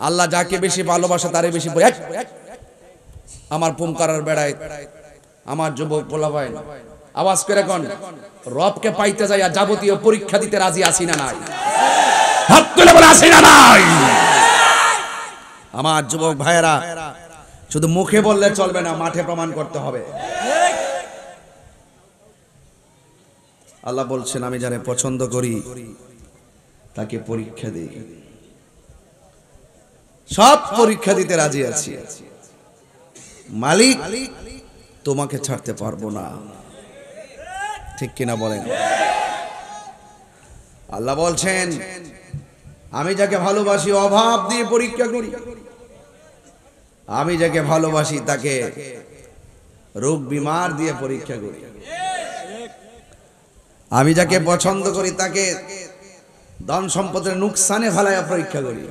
আল্লাহ যাকে বেশি ভালোবাসে তারে বেশি আমার পুমকারার বেড়ায় আমার যুবক পোলাপাই আওয়াজ করে কোন রবকে পাইতে যায় আর যাবতীয় পরীক্ষা দিতে রাজি আছি না নাই? হাত তুলে বলে আছি না নাই? আমার যুবক ভাইয়েরা, শুধু মুখে বললে চলবে না, মাঠে প্রমাণ করতে হবে। আল্লাহ বলছেন আমি যারে পছন্দ করি তাকে পরীক্ষা দিই, সব পরীক্ষা দিতে রাজি আছি। মালিক তোমাকে ছাড়তে পারবো না, ঠিক কিনা বলেন? আল্লাহ বলছেন আমি যাকে ভালোবাসি অভাব দিয়ে পরীক্ষা করি, আমি যাকে ভালোবাসি তাকে রোগ বিমার দিয়ে পরীক্ষা করি, আমি যাকে পছন্দ করি তাকে ধন সম্পদের নুকসানে ফেলাইয়া পরীক্ষা করি।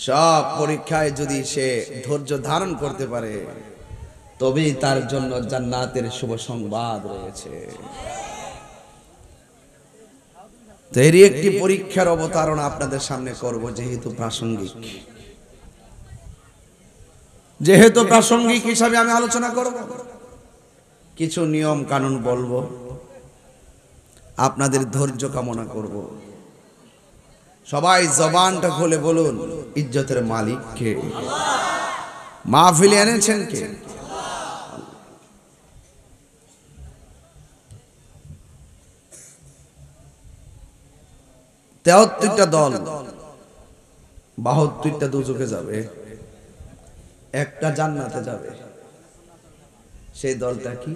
সব পরীক্ষায় যদি সে ধৈর্য ধারণ করতে পারে তবেই তার জন্য জান্নাতের শুভ সংবাদ রয়েছে। তো এরই একটি পরীক্ষার অবতারণা আপনাদের সামনে করব, যেহেতু প্রাসঙ্গিক হিসাবে আমি আলোচনা করব, কিছু নিয়ম কানুন বলবো, আপনাদের ধৈর্য কামনা করব। সবাই জবানটা খুলে বলুন ইজ্জতের মালিক কে? মাহফিলে এনেছেন কে? 73টা দল, 72টা দুজকে যাবে, একটা জান্নাতে যাবে। সেই দলটা কি?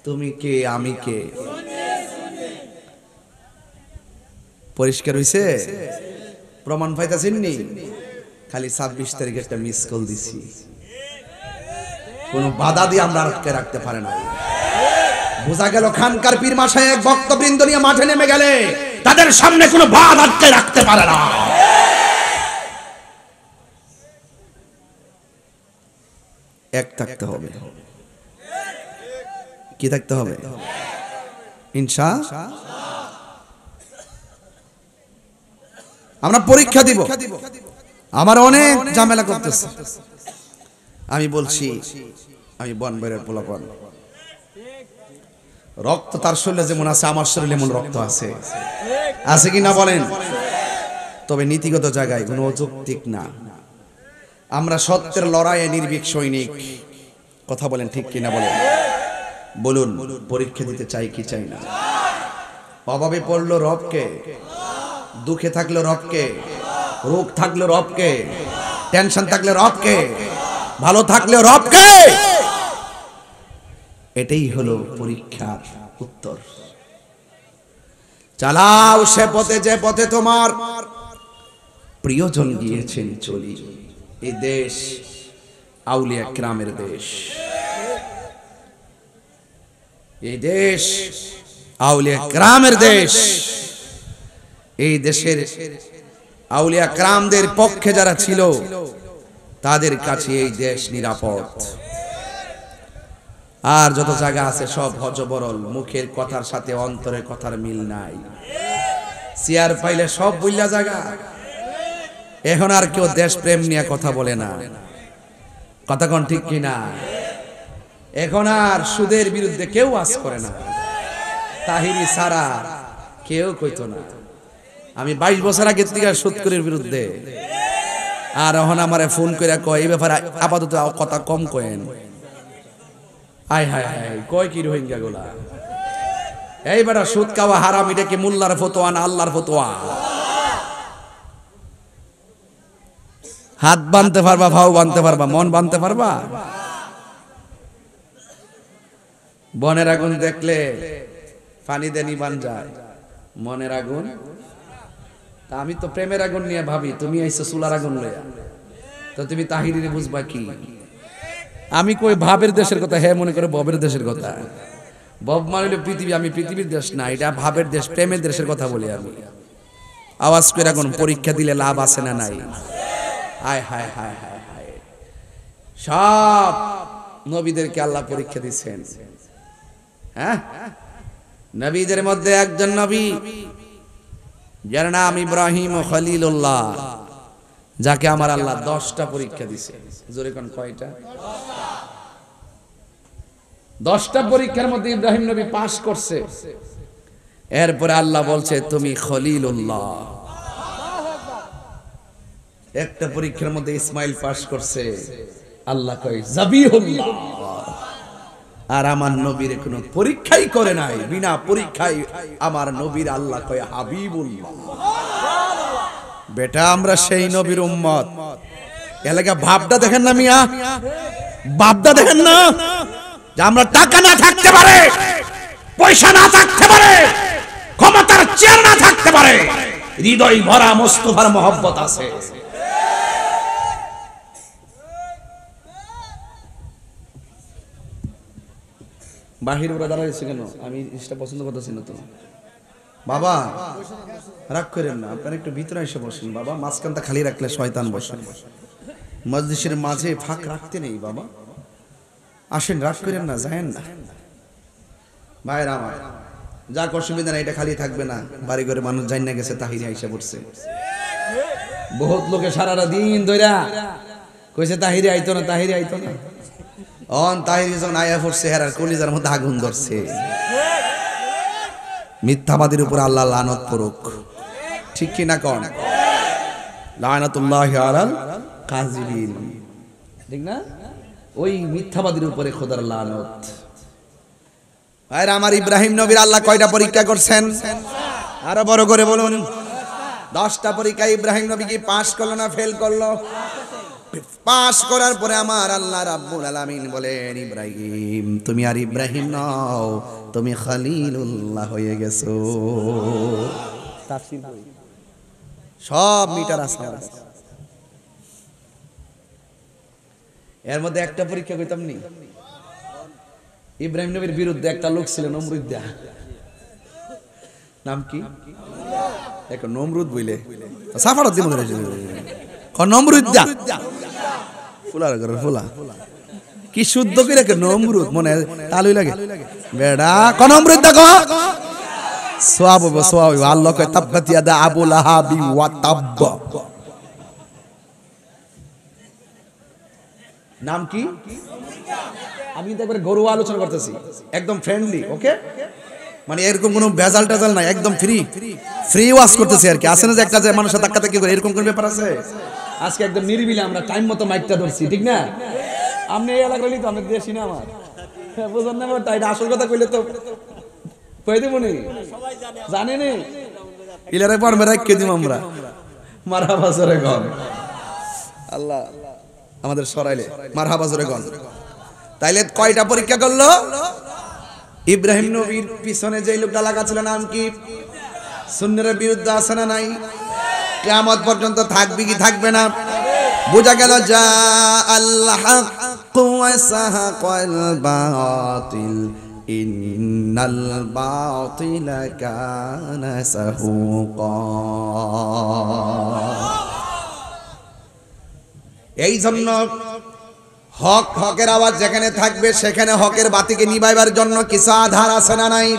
তুমি কে, আমি কে? পরিষ্কার হইছে? প্রমাণ পাইতাছেন নি? খালি 26 তারিখে একটা মিস কল দিছি, কোন বাধা দিয়ে আমরা আটকে রাখতে পারে না। বোঝা গেল খানকার পীর মাশায়েখ ভক্তবৃন্দ নিয়ে মাঠে নেমে গেলে তাদের সামনে কোনো বাধা আটকে রাখতে পারে না। এক থাকতে হবে। কি থাকতে হবে? ইনশাআল্লাহ আমরা পরীক্ষা দিব। আমার অনেক ঝামেলা করতেছে, আমি বলছি আমি বনবের পোলাপান, রক্ত তার শরীরে যেমন আছে আমার শরীরে এমন রক্ত আছে, আছে কি না বলেন? তবে নীতিগত জায়গায় কোনো অযৌক্তিক না। আমরা সত্যের লড়াইয়ে নির্ভীক সৈনিক। কথা বলেন ঠিক কিনা বলেন? বলুন পরীক্ষা দিতে চাই কি চাই না? অভাবে পড়লো রবকে, দুঃখে থাকলো রবকে, রোগ থাকলো রবকে, টেনশন থাকলে রবকে, ভালো থাকলে রবকে। এটাই হলো পরীক্ষার উত্তর। চালাও সে পথে যে পথে তোমার প্রিয়জন গিয়েছেন চলি। এই দেশ আউলিয়া কিরামের দেশ, এই দেশ আউলিয়া কিরামের দেশ। এই দেশের আউলিয়া কিরামদের পক্ষে যারা ছিল তাদের কাছে এই দেশ নিরাপদ। আর যত জায়গা আছে সব হজবরল, মুখের কথার সাথে অন্তরের কথার মিল নাই। চেয়ার পাইলে সব বুইলা জায়গা। এখন আর কেউ দেশ প্রেম নিয়ে কথা বলে না, কথা কোন ঠিক কিনা? এখন আর সুদের বিরুদ্ধে কেউ আজ করে না, তাহিরি সারা কেউ কইতো না। আমি 22 বছর আগে থেকে সুদখোরের বিরুদ্ধে, আর এখন আমারে ফোন করে কয় এই ব্যাপারে আপাতত কথা কম কয়েন। আয় হায় হায়, কয় কি রোহিঙ্গা গুলা? এই বেটা সুদ খাওয়া হারাম, এটা কি মোল্লার ফতোয়া না আল্লাহর ফতোয়া? হাত বানতে পারবা, ভাও বানতে পারবা, মন বানতে পারবা? বনের আগুন দেখলে পানি দেনি বান যায়, মনের আগুন। তা আমি তো প্রেমের আগুন নিয়ে ভাবি, তুমি আইছো চুলার আগুন লইয়া, তো তুমি তাহিরিরে বুঝবা কি? আমি কই ভাবের দেশের কথা, হ্যাঁ মনে করে ববের দেশের কথা। বব মানে পৃথিবী, আমি পৃথিবীর দেশ না, এটা ভাবের দেশ, প্রেমের দেশের কথা বলি আমি। আওয়াজ করে এখন পরীক্ষা দিলে লাভ আছে না নাই? হায় হায় হায় হায় হায়, সব নবীদেরকে আল্লাহ পরীক্ষা দিচ্ছেন। হ্যাঁ, নবীদের মধ্যে একজন নবী যার নাম ইব্রাহিম খলিলুল্লাহ, যাকে আমার আল্লাহ 10টা পরীক্ষা দিছে। জোরে কোন কয়টা? 10টা পরীক্ষার মধ্যে ইব্রাহিম নবী পাস করছে। এরপরে আল্লাহ বলছে তুমি খলিলুল্লাহ। একটা পরীক্ষার মধ্যে ইসমাইল পাস করছে, আল্লাহ কয় জাবিহুল্লাহ। আর আমার নবীর কোনো পরীক্ষাই করে নাই, বিনা পরীক্ষায় আমার নবীর আল্লাহ কয় হাবিবুল্লাহ। বেটা আমরা সেই নবীর উম্মত। এলাকা ভাবটা দেখেন না মিয়া, ভাবটা দেখেন না যে আমরা টাকা না থাকতে পারে, পয়সা না থাকতে পারে, ক্ষমতার চেয়ার না থাকতে পারে, হৃদয় ভরা মুস্তাফার মহব্বত আছে। বাহির ওরা দাঁড়াইছে কেন? আমি জিনিসটা পছন্দ করতেছি না তো। বাবা রাগ করেন না, আপনারা একটু ভিতরে এসে বসেন বাবা। মাঝখানটা খালি রাখলে শয়তান বসে। মজলিসের মাঝে ফাঁক রাখতে নেই বাবা। আসেন, রাগ করেন না, যায়েন না ভাইরা আমার। যাক অসুবিধা নাই, এটা খালি থাকবে না। বাড়ি ঘরে মানুষ যাই না গেছে, তাহিরি আইসা পড়ছে। বহুত লোকে সারাটা দিন ধইরা কইছে তাহিরি আইতো না, তাহিরি আইতো না। অন তাহিরি যখন আয়া পড়ছে, হেরার কলিজার মধ্যে আগুন ধরছে। মিথ্যাবাদীর উপর আল্লাহ লানত পড়ুক, ঠিক কি না কোন? লানাতুল্লাহি আলাল কাযিবিন, ঠিক না? ওই মিথ্যাবাদীর উপরে খোদার লানত। আর আমার ইব্রাহিম নবীর আল্লাহ কয়টা পরীক্ষা করছেন? আরো বড় করে বলুন। 10টা পরীক্ষা ইব্রাহিম নবী কি পাস করলো না ফেল করলো? পাস করার পরে আমার আল্লাহ রাব্বুল আলামিন বলেন ইব্রাহিম তুমি আর ইব্রাহিম নও, তুমি খলিলুল্লাহ হয়ে গেছো। তাফসীর বই সব মিটার আছে। এর মধ্যে একটা পরীক্ষা কইতাম নি, ইব্রাহিম নবীর বিরুদ্ধে একটা লোক ছিল নমরুদ। নাম কি? এক নমরুদ বইলে সাফারত দিন নমরুদ ফুলার ঘরের ফুলা কি শুদ্ধ করে নমরুদ মনে তালুই লাগে বেড়া। কোন নমরুদ দেখো সোয়াব সোয়াব আল্লাহ কয় তাব্বাত ইয়াদা আবু লাহাবি ওয়া তাব্ব। নাম কি? আমি কিন্তু একবার গরুয়া আলোচনা করতেছি, একদম ফ্রেন্ডলি, ওকে? মানে এরকম কোনো ভেজাল টেজাল নাই, একদম ফ্রি ওয়াজ করতেছি আর কি। আছে না যে একটা যে মানুষের ধাক্কা ধাক্কি করে, এরকম কোন ব্যাপার আছে? আজকে একদম নিরিবিলি আমরা টাইম মতো মাইকটা ধরছি, ঠিক না? আপনি এই এলাকার তো আমি দেশি না আমার বুঝলেন না? আমার তাই আসল কথা কইলে তো কই দেব নি, জানে নি ইলারে পড়বে রাখকে দিম আমরা। মারহাবা জোরে গন, আল্লাহ আমাদের সরাইলে মারহাবা জোরে গন। তাইলে কয়টা পরীক্ষা করলো? ইব্রাহিম নবীর পিছনে যে লোকটা লাগা ছিল নাম কি? সুন্নাতের বিরুদ্ধে আছে না নাই? কিয়ামত পর্যন্ত থাকবে কি থাকবে না? বোঝা গেল যা আল্লাহ ওয়া সাহাকাল বাতিল ইন্নাল বাতিলা কানা সাহুকা। এই জন্য হক হকের আওয়াজ যেখানে থাকবে সেখানে হকের বাতিকে নিভাইবার জন্য কিছু আধার আছে না নাই?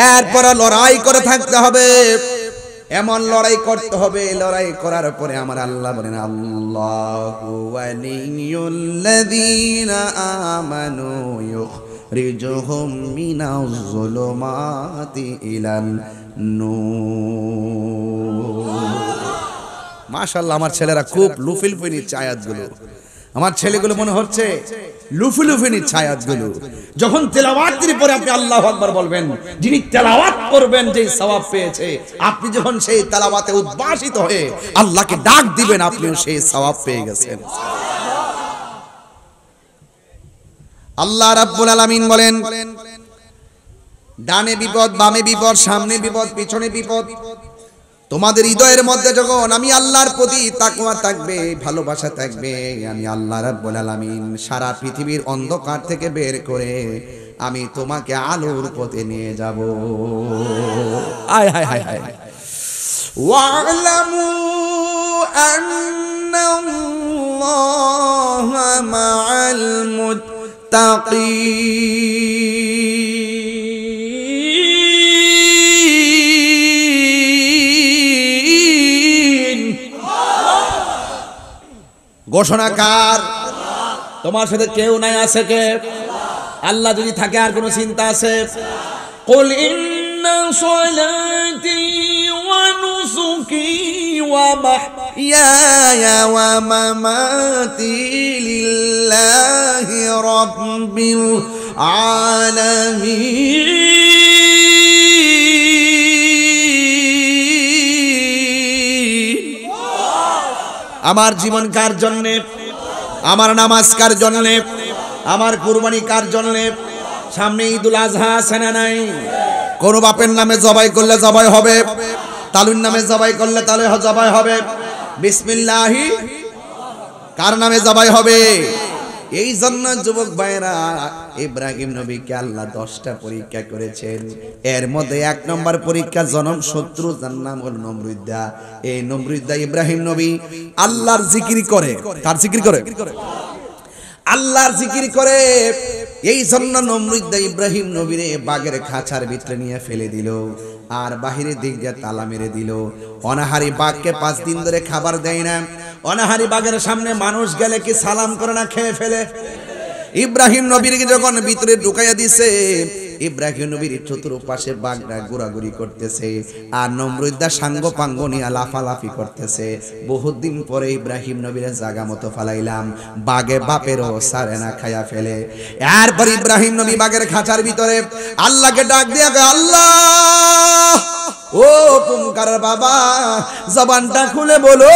এরপর লড়াই করে থাকতে হবে, এমন লড়াই করতে হবে। লড়াই করার পরে আমার আল্লাহ বলেন আল্লাহু ওয়ালিয়ুল্লাযীনা আমানু ইউখরিজুহুম মিনাজ যুলুমাতি ইলান নূর। মাশাআল্লাহ, আমার ছেলেরা খুব লুফিলফি নিচ্ছে আয়াতগুলো। আমার ছেলেগুলো মনে হচ্ছে লুফিলুফি নিচ্ছে আয়াতগুলো। যখন তেলাওয়াতের পরে আপনি আল্লাহু আকবার বলবেন, যিনি তেলাওয়াত করবেন যেই সওয়াব পেয়েছে, আপনি যখন সেই তেলাওয়াতে উদ্ভাসিত হয়ে আল্লাহকে ডাক দিবেন, আপনিও সেই সওয়াব পেয়ে গেছেন। আল্লাহ রাব্বুল আলামিন বলেন ডানে বিপদ, বামে বিপদ, সামনে বিপদ, পিছনে বিপদ, তোমাদের হৃদয়ের মধ্যে যখন আমি আল্লাহর প্রতি তাকওয়া থাকবে, ভালোবাসা থাকবে, আমি আল্লাহ রাব্বুল আলামিন সারা পৃথিবীর অন্ধকার থেকে বের করে আমি তোমাকে আলোর পথে নিয়ে যাব। আয় হায় হায় হায়। ওয়া'লামু আন্নাল্লাহা মা'আল মুত্তাকিন। ঘোষণাকার তোমার সাথে কেউ নাই, আছে কে? আল্লাহ যদি থাকে আর কোনো চিন্তা আছে? কুল ইন্না সলাতি ওয়া নুসুকি ওয়া মাহইয়ায়া ওয়া মামাতি লিল্লাহি রাব্বিল আলামিন। আমার জীবন কার জন্যে? আমার নামাজ কার জন্যে? আমার কুরবানি কার জন্যে? সামনে ঈদুল আজহা আছে না নাই? কোন বাপের নামে জবাই করলে জবাই হবে, তালুর নামে জবাই করলে তালে জবাই হবে। বিসমিল্লাহি কার নামে জবাই হবে? এই জন্য যুবক ভাইরা, ইব্রাহিম নবীকে আল্লাহ 10টা পরীক্ষা করেছেন। এর মধ্যে 1 নম্বর পরীক্ষা জনম শত্রু, যার নাম হল নমরুদ্দা। এই নমরুদ্দা ইব্রাহিম নবী আল্লাহর জিকির করে। কার জিকির করে? আল্লাহর জিকির করে। এই জন্য নমরুদ্দা ইব্রাহিম নবীরে বাঘের খাঁচার ভিতরে নিয়ে ফেলে দিল, আর বাহিরের দিক দিয়ে তালা মেরে দিল। অনাহারি বাঘকে 5 দিন ধরে খাবার দেয় না। অনাহারি বাঘের সামনে মানুষ গেলে কি সালাম করে না, খেয়ে ফেলে। ইব্রাহিম নবীকে যখন ভিতরে ঢুকাইয়া দিছে, ইব্রাহিম নবীর চতুর্পাশে বাঘরা ঘোরাঘুরি করতেছে, আর নমরুদ্দা সাঙ্গ পাঙ্গ নিয়ে লাফালাফি করতেছে। বহুত দিন পরে ইব্রাহিম নবীর জায়গা মতো ফালাইলাম, বাঘে বাপেরও সারে না খায়া ফেলে। এরপর ইব্রাহিম নবী বাঘের খাঁচার ভিতরে আল্লাহকে ডাক দিয়া, আল্লাহ ও পুমকার বাবা, জবানটা খুলে বলো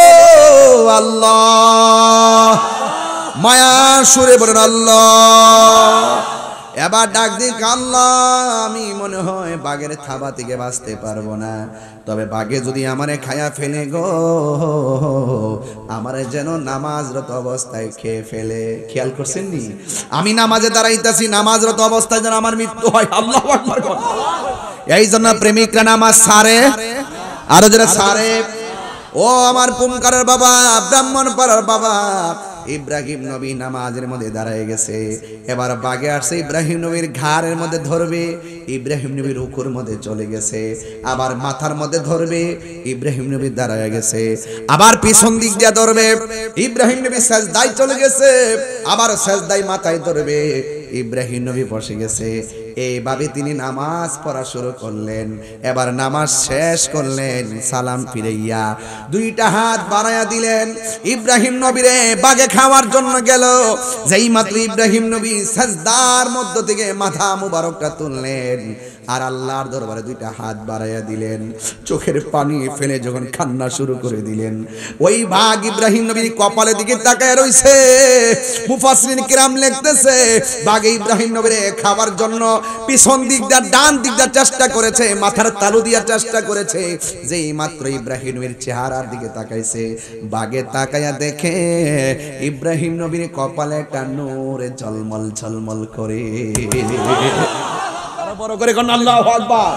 আল্লাহ। মায়া সুরে বলেন আল্লাহ। এবার ডাক দিক, আল্লাহ আমি মনে হয় বাঘের থাবা থেকে বাঁচতে পারবো না, তবে বাঘে যদি আমারে খায়া ফেলে গো, আমারে যেন নামাজরত অবস্থায় খেয়ে ফেলে। খেয়াল করছেন নি? আমি নামাজে দাঁড়াইতেছি, নামাজরত অবস্থায় যেন আমার মৃত্যু হয়। আল্লাহু আকবার। এই জন্য প্রেমিকরা নামাজ সারে, আরো যারা সারে। ও আমার পুমকারের বাবা, ব্রাহ্মণ পাড়ার বাবা, ইব্রাহিম নবী নামাজের মধ্যে দাঁড়ায় গেছে। এবার বাগে আসছে, ইব্রাহিম নবীর ঘাড়ের মধ্যে ধরবে, ইব্রাহিম নবীর উকুর মধ্যে চলে গেছে। আবার মাথার মধ্যে ধরবে, ইব্রাহিম নবী দাঁড়ায় গেছে। আবার পিছন দিক দিয়ে ধরবে, ইব্রাহিম নবী সাজদায় চলে গেছে। আবার সাজদায় মাথায় ধরবে, ইব্রাহিম নবী বসে গেছে। এইভাবে তিনি নামাজ পড়া শুরু করলেন। এবার নামাজ শেষ করলেন, সালাম ফিরাইয়া 2টা হাত বাড়াইয়া দিলেন। ইব্রাহিম নবীরে বাগে খাওয়ার জন্য গেল। যেই মাত্র ইব্রাহিম নবী সাজদার মধ্য থেকে মাথা মুবারকটা তুললেন, আর আল্লাহর দরবারে 2টা হাত বাড়াইয়া দিলেন। চোখের পানি ফেলে যখন কান্না শুরু করে দিলেন, ওই বাঘ ইব্রাহিম নবীর কপালের দিকে তাকায় রইছে। মুফাসসিরিন কিরাম লিখতেছে, বাঘ ইব্রাহিম নবীরে খাবার জন্য পিছন দিক দিয়ে ডান দিক দিয়ে চেষ্টা করেছে, মাথার তালু দিয়ে চেষ্টা করেছে। যেই মাত্র ইব্রাহিম নবীর চেহারার দিকে তাকাইছে, বাঘে তাকায়া দেখে ইব্রাহিম নবীর কপালে একটা নূরে ঝলমল ঝলমল করে। বড় করে কোন আল্লাহু আকবার।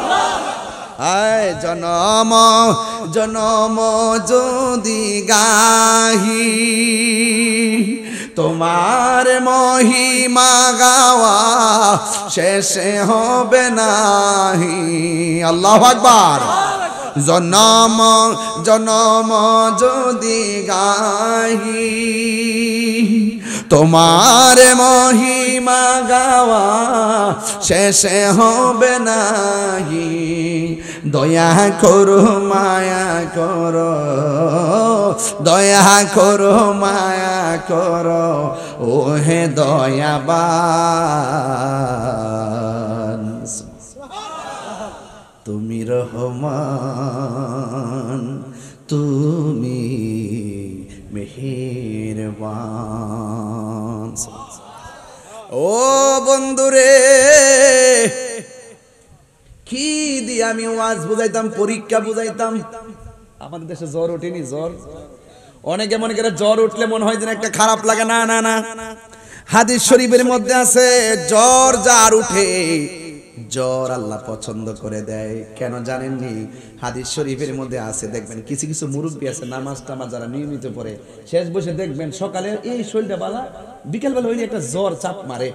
আয় জনম জনম যদি গাহি, তোমার মহিমা গাওয়া শেষে হবে নাহি। আল্লাহু আকবার। জনম জনম যদি গাহি, তোমার মহিমা গাওয়া শেষে হবে নাহি। দয়া করো মায়া করো, দয়া করো মায়া করো, ও হে দয়াবান। তুমি রহমান, তুমি মেহেরবান। ও বন্ধুরে, কি দিয়ে আমি ওয়াজ বুঝাইতাম, পরীক্ষা বুঝাইতাম। আমাদের দেশে জ্বর ওঠেনি? জ্বর অনেকে মনে করে জ্বর উঠলে মনে হয় যেন একটা খারাপ লাগে। না না না, হাদিস শরীফের মধ্যে আছে, জ্বর যার উঠে, জ্বর আল্লাহ পছন্দ করে দেয়। কেন জানেননি? হাদিস শরীফের মধ্যে আছে, দেখবেন কিছু কিছু মুরব্বী আছে নামাজ টামাজ যারা নিয়মিত পড়ে, শেষ বসে দেখবেন সকালে এই শরীরটা বালা, বিকেল বেলা হইলে একটা জ্বর চাপ মারে।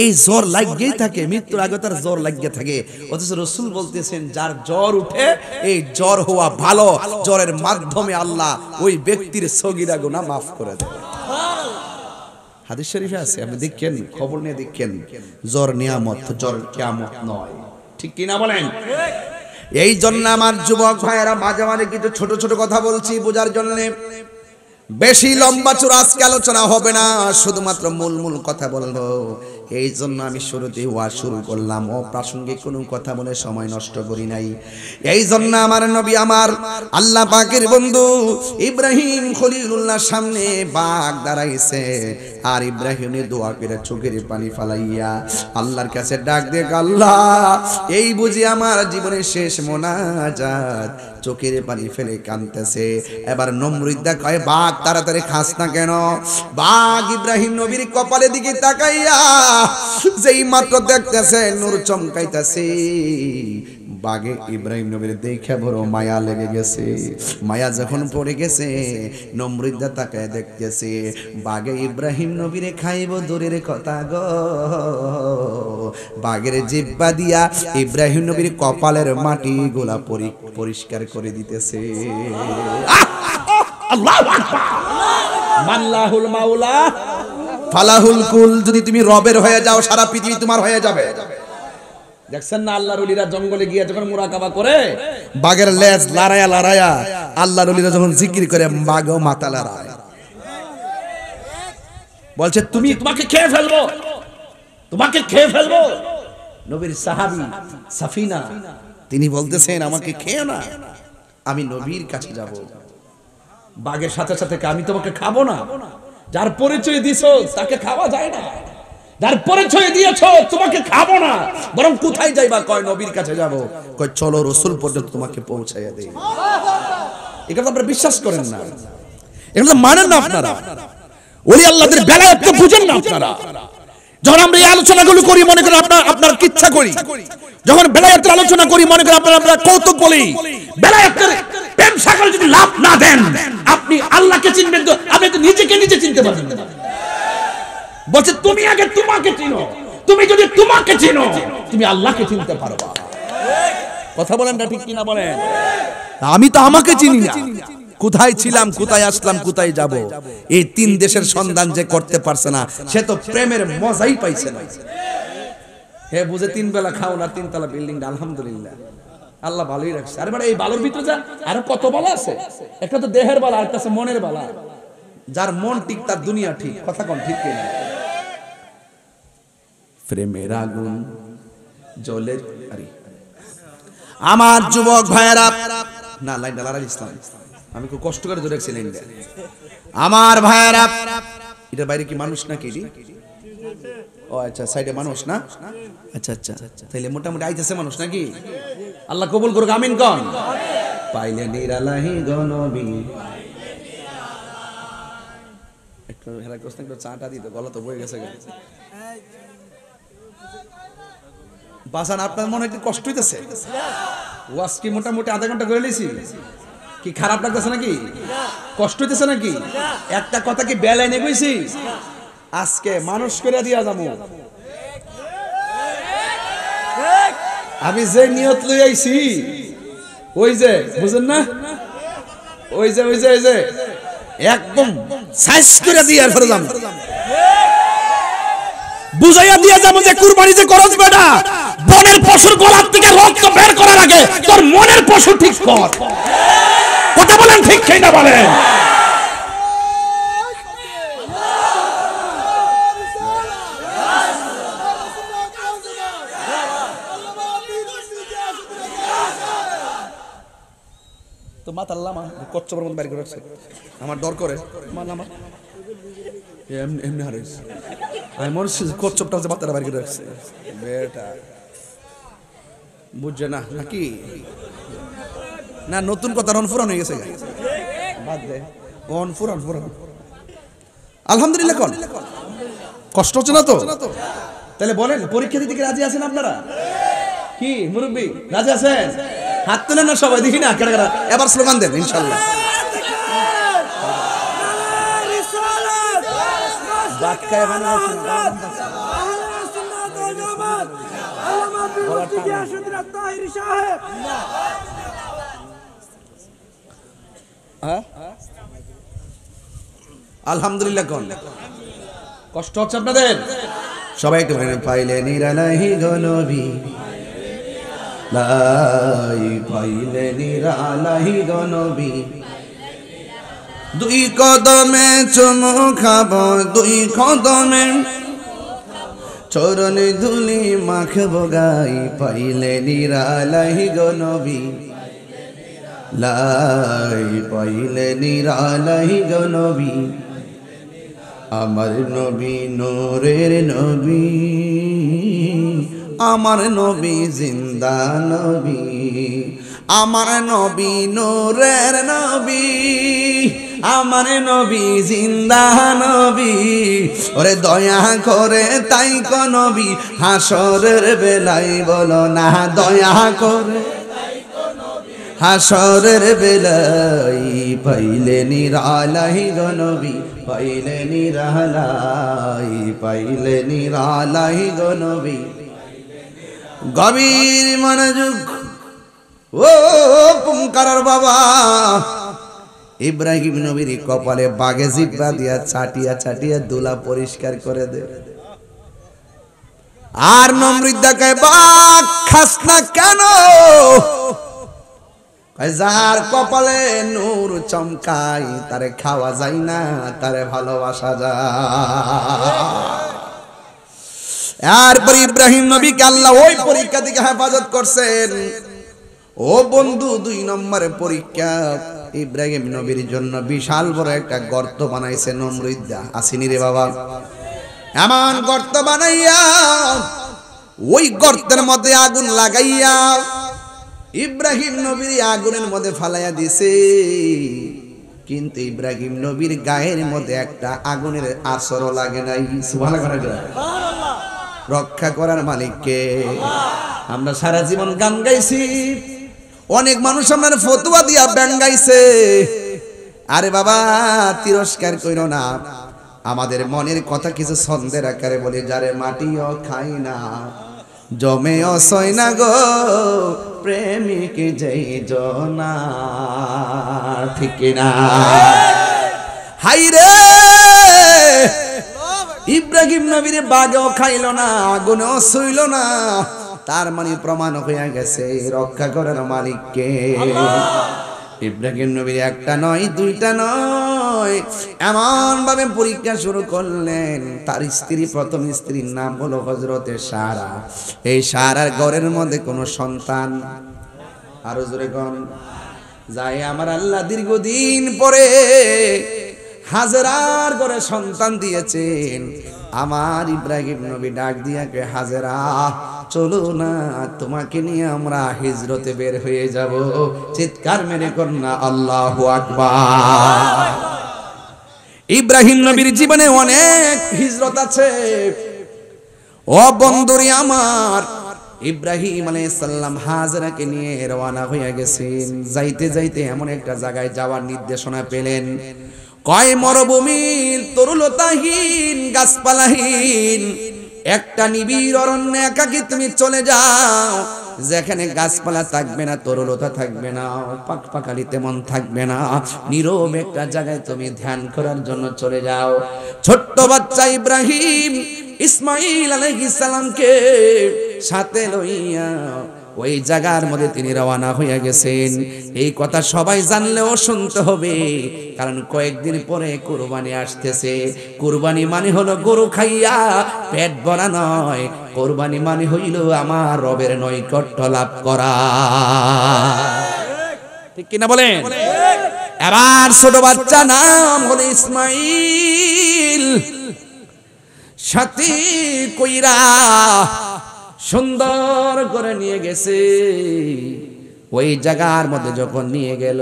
এই জ্বর লাগিয়েই থাকে, মৃত্যুর আগে তার জ্বর লাগিয়ে থাকে। অথচ রাসূল বলতেছেন, যার জ্বর উঠে এই জ্বর হওয়া ভালো, জ্বরের মাধ্যমে আল্লাহ ওই ব্যক্তির সগীরা গুনাহ মাফ করে দেয়। হাদিস শরীফে আছে, আপনি দেখেন, খবর নিয়ে দেখেন, জ্বর নিয়ামত, জ্বর কিয়ামত নয়। ঠিক কি না বলেন? এই জন্য আমার যুবক ভাইয়েরা মাঝে মাঝে কিছু ছোট ছোট কথা বলছি বোঝার জন্য, বেশি লম্বা চূড়া আজকে আলোচনা হবে না, শুধুমাত্র মূল মূল কথা বলবো। এই জন্য আমি শুরুতেই ওয়াজ শুরু করলাম, অপ্রাসঙ্গিক কোনো কথা বলে সময় নষ্ট করি নাই। এই জন্য আমার নবী, আমার আল্লাহ পাকের বন্ধু ইব্রাহিম খলিলুল্লাহর সামনে বাঘ দাঁড়াইছে, আর ইব্রাহিমের দোয়া করে চোখের পানি ফালাইয়া আল্লাহর কাছে ডাক দিয়ে, আল্লাহ এই বুঝি আমার জীবনের শেষ মোনাজাত, চোখের পানি ফেলে কাঁদতেছে। এবার নমরুদ্দা কয়, বাঘ তাড়াতাড়ি খাস না কেন? বাঘ ইব্রাহিম নবীর কপালের দিকে তাকাইয়া যেই মাত্র দেখতেছে নূর চমকাইতেছে, বাঘে ইব্রাহিম নবীর দেখে বড় মায়া লেগে গেছে। মায়া যখন পড়ে গেছে, নমরুদ্দা তাকায় দেখতেছে বাঘে ইব্রাহিম নবীরে খাইব দূরের কথা গো, বাঘের জিহ্বা দিয়া ইব্রাহিম নবীর কপালের মাটি গোলা পরিষ্কার করে দিতেছে। আল্লাহু আকবার। মাল্লাহুল মাওলা ফালাহুল কুল। যদি তুমি রবের হয়ে যাও, সারা পৃথিবী তোমার হয়ে যাবে। দেখছেন না আল্লাহর ওলিরা জঙ্গলে গিয়ে যখন মুরাকাবা করে, বাঘের লেজ লড়ায়া লড়ায়া আল্লাহর ওলিরা যখন জিকির করে, বাঘও মাথা লড়ায়, বলছে তোমাকে খেয়ে ফেলবো, তোমাকে খেয়ে ফেলবো। নবীর সাহাবী সাফিনা তিনি বলতেছেন, আমাকে খেও না, আমি নবীর কাছে যাব। বাঘের সাথে সাথে আমি তোমাকে খাবো না, যার পরিচয় দিছো তাকে খাওয়া যায় না, যার পরিচয় দিয়েছো তোমাকে খাবো না, বরং কোথায় যাইবা? কয় নবীর কাছে যাব। কয় চলো রাসূল পর্যন্ত তোমাকে পৌঁছাইয়া দেই। এটা আপনারা বিশ্বাস করেন না, এটা মানেন না আপনারা, ওলি আল্লাহদের বেলায়েত তো বুঝেন না আপনারা। যখন আমরা এই আলোচনাগুলো করি, মনে করেন আপনার কিচ্ছা করি, যখন বেলায়েতের আলোচনা করি, মনে করেন আপনারা কৌতুক বলি। বেলায়েতের প্রেম সাগরে যদি লাভ না দেন, আপনি আল্লাহকে চিনবেন তো? আপনি তো নিজেকে নিজে চিনতে পারবেন না। বলছে তুমি আগে তোমাকে চিনো, তুমি যদি তোমাকে চিনো, তুমি আল্লাহকে চিনতে পারবা। কথা বলেন না, ঠিক কিনা বলেন? আমি তো আমাকে চিনি না, কোথায় ছিলাম, কোথায় আসলাম, কোথায় যাব। এই তিন দেশের সন্ধান যে করতে পারছে না, সে তো প্রেমের মজাই পাইছে না। হে বুঝে তিন বেলা খাও না, তিনতলা বিল্ডিং, আলহামদুলিল্লাহ আল্লাহ ভালোই রাখছে। আরে এই বালুর ভিতরে যা আরো কত বালা আছে, একটা তো দেহের বালা, আর কাছে মনের বালা। যার মন ঠিক তার দুনিয়া ঠিক। কথা কোন ঠিক কিনা? প্রেমের আগুন জ্বলে। আরে আমার যুবক ভাইয়েরা, না লাইন ডালার ইসলাম, আমি খুব কষ্ট করে ধরে রাখছি লাইনটা। আমার ভাইয়েরা, এটার বাইরে কি মানুষ নাকি? ও আচ্ছা, সাইডে মানুষ না? আচ্ছা আচ্ছা, তাইলে মোটামুটি আইতেছে মানুষ নাকি? আল্লাহ কবুল করুক, আমিন কোন। পাইলে নিরালাহি গনবী, একটু হেলা কষ্ট, একটু চাটা দিতে, গলা তো বয়ে গেছে। বাসান আপনার মনে একটু কষ্ট হইতেছে? ওয়াজ কি মোটামুটি আধা ঘন্টা করে লিছি? কি খারাপ লাগতেছে নাকি? কষ্ট হইতেছে নাকি? একটা কথা কি বেলায় নিয়ে কইছি? আজকে মানুষ করে দিয়া যাবো। আমি যে নিয়ত লই আইছি, ওই যে বুঝেন না, ওই যে একদম সাইজ করে দিয়া ফেলে যাবো, বুঝাইয়া দিয়া যাবো যে কুরবানি যে করছ বেটা, বনের পশুর গলার থেকে রক্ত বের করার আগে তোর মনের পশু ঠিক কর। কথা বলেন, ঠিক কিনা বলেন? তো মাতাল্লামা কচ্চপের মধ্যে বের করে রাখছে, আমার ডর করে। আমার এমনি হারিস, আমি মনে হচ্ছে কচ্চপটা যে মাথাটা বের করে রাখছে বেটা, বুঝছে না নাকি? না নতুন কথা অনফুরান হয়ে গেছে, বাদ দে অনফুরান। আলহামদুলিল্লাহ কোন কষ্ট হচ্ছে না তো? তাহলে বলেন, পরীক্ষা দিতে কি রাজি আছেন আপনারা? কি মুরব্বি রাজি আছেন? হাত তোলেন না সবাই, দেখি না কেডা কেডা। এবার স্লোগান দেন ইনশাআল্লাহ। আলহামদুলিল্লাহ কোন কষ্ট হচ্ছে আপনাদের? সবাই একটু বলেন, পাইলে নিরালাহি গো নবী, লাই পাইলে নিরালাহি গো নবী, দুই কদমে চুমু খাবো, দুই কদমে চরণে ধুলি মাখবো গাই, পাইলে নিরালাহি গো নবী, লাই পাইলে নিরালাহি গো নবী, আমার নবী নূরের নবী, আমার নবী জিন্দা নবী, আমার নবী নূরের নবী, আমার নবী জিন্দা নবী, ওরে দয়া করে তাই কো নবী, হাসরের বেলায় বলো না দয়া করে, হাসরের বেলায় পাইলে নিরালাহি গো নবী, পাইলে নিরালাই, পাইলে নিরালাহি গো নবী। গভীর মনোযোগ, ও পুঙ্কারার বাবা ইব্রাহিম নবীর কপালে বাগে জিব্বা দিয়া চাটিয়া চাটিয়া দুলা পরিষ্কার করে দে। আর নমরুদ্দা কয়, বাঘ খাস না কেন? যার কপালে নূর চমকায় তারে খাওয়া যায় না, তারে ভালোবাসা যায়। এরপর ইব্রাহিম নবীকে আল্লাহ ওই পরীক্ষা থেকে হেফাজত করছেন। ও বন্ধু, 2 নম্বরের পরীক্ষা ইব্রাহিম নবীর জন্য বিশাল বড় একটা গর্ত বানাইছে নমরুদ্দা। আসিনি রে বাবা? এমন গর্ত বানাইয়া ওই গর্তের মধ্যে আগুন লাগাইয়া ইব্রাহিম নবীর আগুনের মধ্যে ফালাইয়া দিছে। কিন্তু ইব্রাহিম নবীর গায়ের মধ্যে একটা আগুনের আসরও লাগে নাই। সুবহানাল্লাহ। রক্ষা করার মালিককে আমরা সারা জীবন গান গাইছি, অনেক মানুষ আপনার ফতোয়া দিয়া ব্যাং গাইছে। আরে বাবা, তিরস্কার কইরো না, আমাদের মনের কথা কিছু ছন্দের আকারে বলি। যারে মাটিও খাই না, জমেও সই না গো, প্রেমিক যেই জনা, ঠিক না? হাই রে, ইব্রাহিম নবীর বাগেও খাইল না, আগুনেও ছুইল না, তার মানে প্রমাণ হয়ে গেছে রক্ষা করার মালিককে। ইব্রাহিম নবীর একটা নয়, 2টা নয়, এমন ভাবে পরীক্ষা শুরু করলেন। তার স্ত্রী, প্রথম স্ত্রীর নাম হলো হযরতে সারা। এই সারার ঘরের মধ্যে কোনো সন্তান, আরো জোরে কোন যায়, আমার আল্লাহ দীর্ঘদিন পরে হাজেরার ঘরে সন্তান দিয়েছেন। আমার ইব্রাহিম নবী ডাক দিয়া কে, হাজেরা চলো না, তোমাকে নিয়ে আমরা হিজরতে বের হয়ে যাব। চিৎকার মেরে কন্যা আল্লাহু আকবার। ইব্রাহিম নবীর জীবনে অনেক হিজরত আছে। ও বন্ধুরি আমার, ইব্রাহিম আলাইহিস সালাম হাজেরাকে নিয়ে রওনা হয়ে গেছেন। যাইতে যাইতে এমন একটা জায়গায় যাওয়ার নির্দেশনা পেলেন, কয় মরুভূমি, তরুলতাহীন, গাছপালাহীন একটা নিবিড় অরণ্যে একাকী তুমি চলে যাও, যেখানে গাছপালা থাকবে না, তরুলতা থাকবে না, পাকপাকালি তেমন থাকবে না, নীরব একটা জায়গায় তুমি ধ্যান করার জন্য চলে যাও। ছোট্ট বাচ্চা ইব্রাহিম ইসমাইল আলাইহিস সালামকে সাথে লইয়া ওই জায়গার মধ্যে তিনি রওনা হয়ে গেছেন। এই কথা সবাই জানলেও শুনতে হবে, কারণ কয়েকদিন পরে কুরবানি আসতেছে। কুরবানি মানে হলো গরু খাইয়া পেট ভরা নয়, কুরবানি মানে হইল আমার রবের নৈকট্য লাভ করা। ঠিক কিনা বলেন? এবার ছোট বাচ্চা নাম হলো ইসমাইল, সাথী কইরা সুন্দর করে নিয়ে গেছে। ওই জায়গার মধ্যে যখন নিয়ে গেল,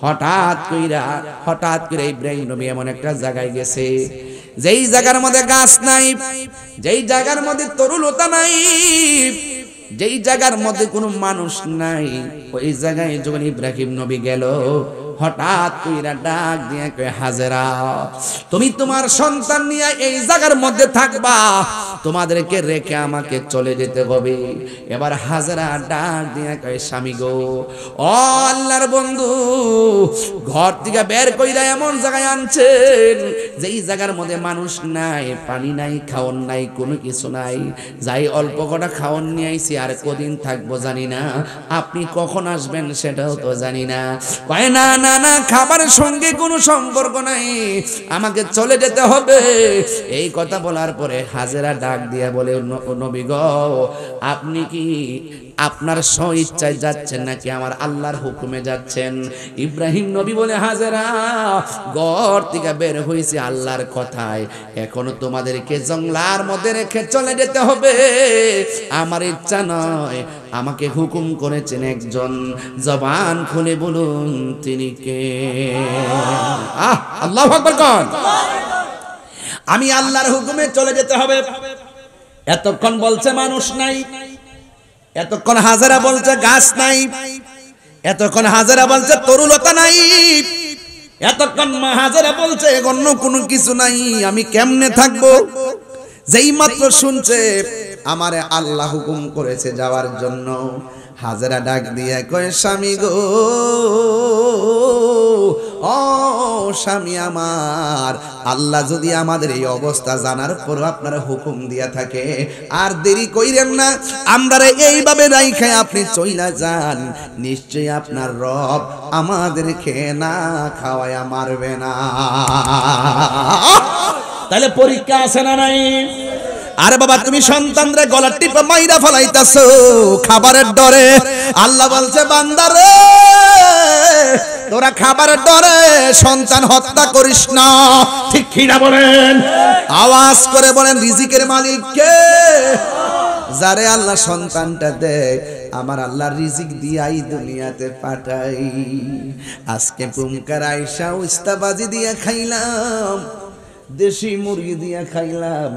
হঠাৎ করে ইব্রাহিম নবী এমন একটা জায়গায় গেছে, যেই জায়গার মধ্যে গাছ নাই, যেই জায়গার মধ্যে তরুলতা নাই, যেই জায়গার মধ্যে কোনো মানুষ নাই। ওই জায়গায় যখন ইব্রাহিম নবী গেল, হঠাৎ কইরা ডাক দিয়ে কয় হাজেরা তুমি তোমার সন্তান নিয়ে এই জায়গার মধ্যে থাকবা, তোমাদেরকে রেখে আমাকে চলে যেতে হবে। এবার হাজেরা ডাক দিয়ে কয় স্বামী গো, ও আল্লাহর বন্ধু, ঘর থেকে বের কইরা এমন জায়গায় আনছেন যেই জায়গার মধ্যে মানুষ নাই, পানি নাই, খাওন নাই, কোনো কিছু নাই। যাই অল্প কটা খাওন নিয়ে আইছি, আর কদিন থাকবো জানি না, আপনি কখন আসবেন সেটাও তো জানি না। কয় না না না, খাবারের সঙ্গে কোনো সম্পর্ক নাই, আমাকে চলে যেতে হবে। এই কথা বলার পরে হাজেরা ডাক দিয়া বলে, নবী গো, আপনি কি আপনার স্বইচ্ছায় যাচ্ছেন নাকি আমার আল্লাহর হুকুমে যাচ্ছেন? ইব্রাহিম নবী বলে, হাজেরা ঘর থেকে বের হয়েছে আল্লাহর কথায়, এখনো তোমাদেরকে জঙ্গলার মধ্যে রেখে চলে যেতে হবে, আমার ইচ্ছা নয়, আমাকে হুকুম করেছেন একজন, জবান খুলে বলুন তিনি কে? আল্লাহু আকবার কোন? আমি আল্লাহর হুকুমে চলে যেতে হবে। এতক্ষণ বলছে মানুষ নাই, এতক্ষণ হাজেরা বলছে গাছ নাই, এতক্ষণ হাজেরা বলছে তরুলতা নাই, এতক্ষণ হাজেরা বলছে অন্য কোনো কিছু নাই, আমি কেমনে থাকবো? যেই মাত্র শুনছে আমারে আল্লাহ হুকুম করেছে যাওয়ার জন্য, হাজেরা ডাক দিয়ে কয় স্বামী গো, ও স্বামী আমার, আল্লাহ যদি আমাদের এই অবস্থা জানার পর আপনার হুকুম দিয়া থাকে, আর দেরি কইরেন না, আমরা এইভাবে রাইখে আপনি চইলা যান, নিশ্চয়ই আপনার রব আমাদেরকে না খাওয়ায়া মারবে না। তাহলে পরীক্ষা আছে না নাই? আরে বাবা, তুমি সন্তানরে গলা টিপে মাইরা ফলাইতাছো খাবারের ডরে। আল্লাহ বলছে বান্দারে, তোরা খাবারের ডরে সন্তান হত্যা করিস না। ঠিক কি না বলেন? আওয়াজ করে বলেন, রিজিকের মালিক কে? যারে আল্লাহ সন্তানটা দেয়, আমার আল্লাহ রিজিক দিয়াই দুনিয়াতে পাঠাই। আজকে পুমকার আইসা উস্তাবাজি দিয়া খাইলাম, দেশি মুরগি দিয়া খাইলাম,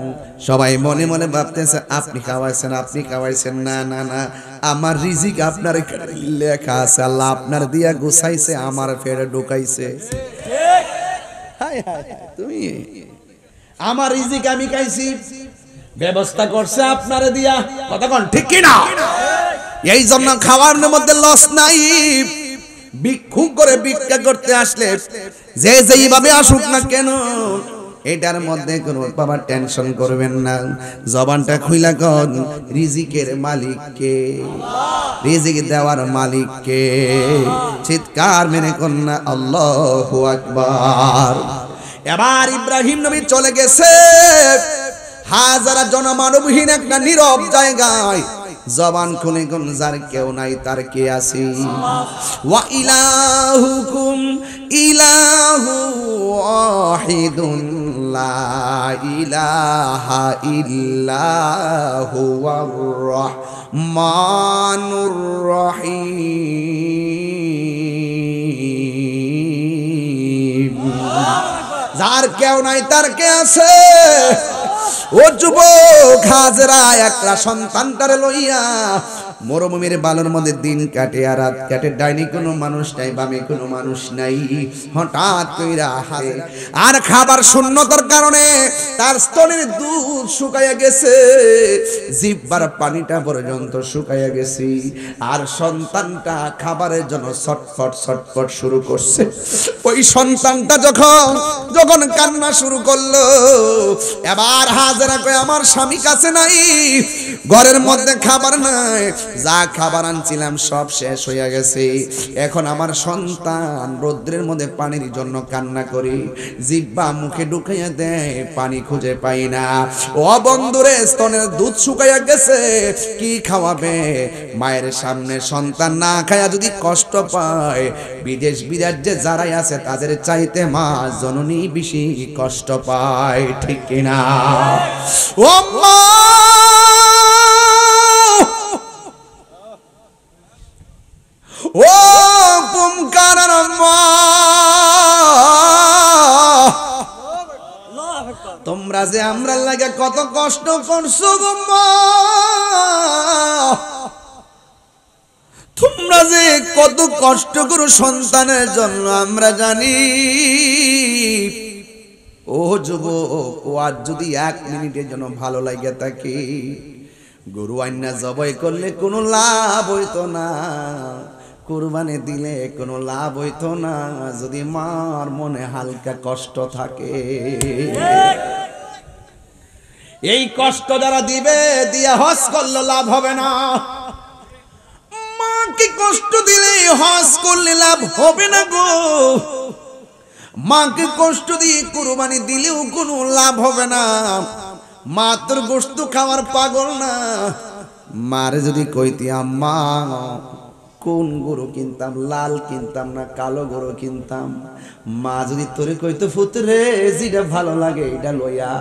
সবাই মনে মনে ভাবতেছে আপনি খাওয়াইছেন, আপনি খাওয়াইছেন। না না না, আমার রিজিক আপনার লেখা আছে, আল্লাহ আপনার দিয়া গুছাইছে, আমার ফেরে ঢুকাইছে। তুমি আমার রিজিক আমি খাইছি, ব্যবস্থা করছে আপনারে দিয়া। কতক্ষণ ঠিক কিনা? এই জন্য খাওয়ার মধ্যে লস নাই। ভিক্ষু করে ভিক্ষা করতে আসলে যে যেইভাবে আসুক না কেন, এটার মধ্যে কোনো বাবা টেনশন করবেন না। জবানটা খুইলা কন, রিজিকের মালিক কে? রিজিক দেওয়ার মালিক কে? চিৎকার মেরে কন না আল্লাহু আকবার। এবার ইব্রাহিম নবী চলে গেছে হাজারা জনমানবহীন একটা নীরব জায়গায়। জবান খুলে কোন যার কেউ নাই, তার কে আছে? ওয়া ইলাহুকুম ইলাহু ওয়াহিদুন লা ইলাহা ইল্লাহু ওয়ার রহমানুর রহিম। যার কেউ নাই, তার কে আছে? ও যুবক, হাজেরা একলা সন্তানটারে লইয়া মরুভূমির বালুর মধ্যে দিন কাটে আর রাত কাটে, ডাইনি কোনো মানুষ নাই, বামে কোনো মানুষ নাই। হঠাৎ কইরা হাসে, আর খাবার শূন্যতার কারণে তার স্তনের দুধ শুকাইয়া গেছে, জিহ্বার পানিটা পর্যন্ত শুকাইয়া গেছে, আর সন্তানটা খাবারের জন্য ছটফট ছটফট শুরু করছে। ওই সন্তানটা যখন কান্না শুরু করলো, এবার হাজেরা কয় আমার স্বামী কাছে নাই, ঘরের মধ্যে খাবার নাই, যা খাবার আনছিলাম সব শেষ হইয়া গেছে, এখন আমার সন্তান রৌদ্রের মধ্যে পানির জন্য কান্না করি, জিহ্বা মুখে ঢুকাইয়া দেয়, পানি খুঁজে পাই না। ও বন্ধুরে, স্তনের দুধ শুকাইয়া গেছে, কি খাওয়াবে? মায়ের সামনে সন্তান না খায়া যদি কষ্ট পায়, বিদেশ বিরাজ্যে যারাই আছে তাদের চাইতে মা জননী বেশি কষ্ট পায়। ঠিক কিনা? ও মা, ও পুমকার মা, তোমরা যে আমরা লাগে কত কষ্ট করছো গো মা, তোমরা মাঝে কত কষ্ট করো সন্তানের জন্য আমরা জানি। ও যুবক, ও আজ যদি 1 মিনিটের জন্য ভালো লাগে থাকে, গরু আইনা জবাই করলে কোনো লাভ হইতো না, কুরবানি দিলে কোনো লাভ হইতো না, যদি মার মনে হালকা কষ্ট থাকে। এই কষ্ট যারা দিবে, দিয়ে হজ করলে লাভ হবে না। মাকে কষ্ট দিলে হজ করলে লাভ হবে না গো। মাকে কষ্ট দিয়ে কুরবানি দিলেও কোনো লাভ হবে না। মা তোর গোশত খাওয়ার পাগল না। মারে যদি কইতি আম্মা কোন গরু কিনতাম, লাল কিনতাম না কালো গরু কিনতাম, মা যদি তোরে কইতো পুত্রে যেটা ভালো লাগে এটা লইয়া,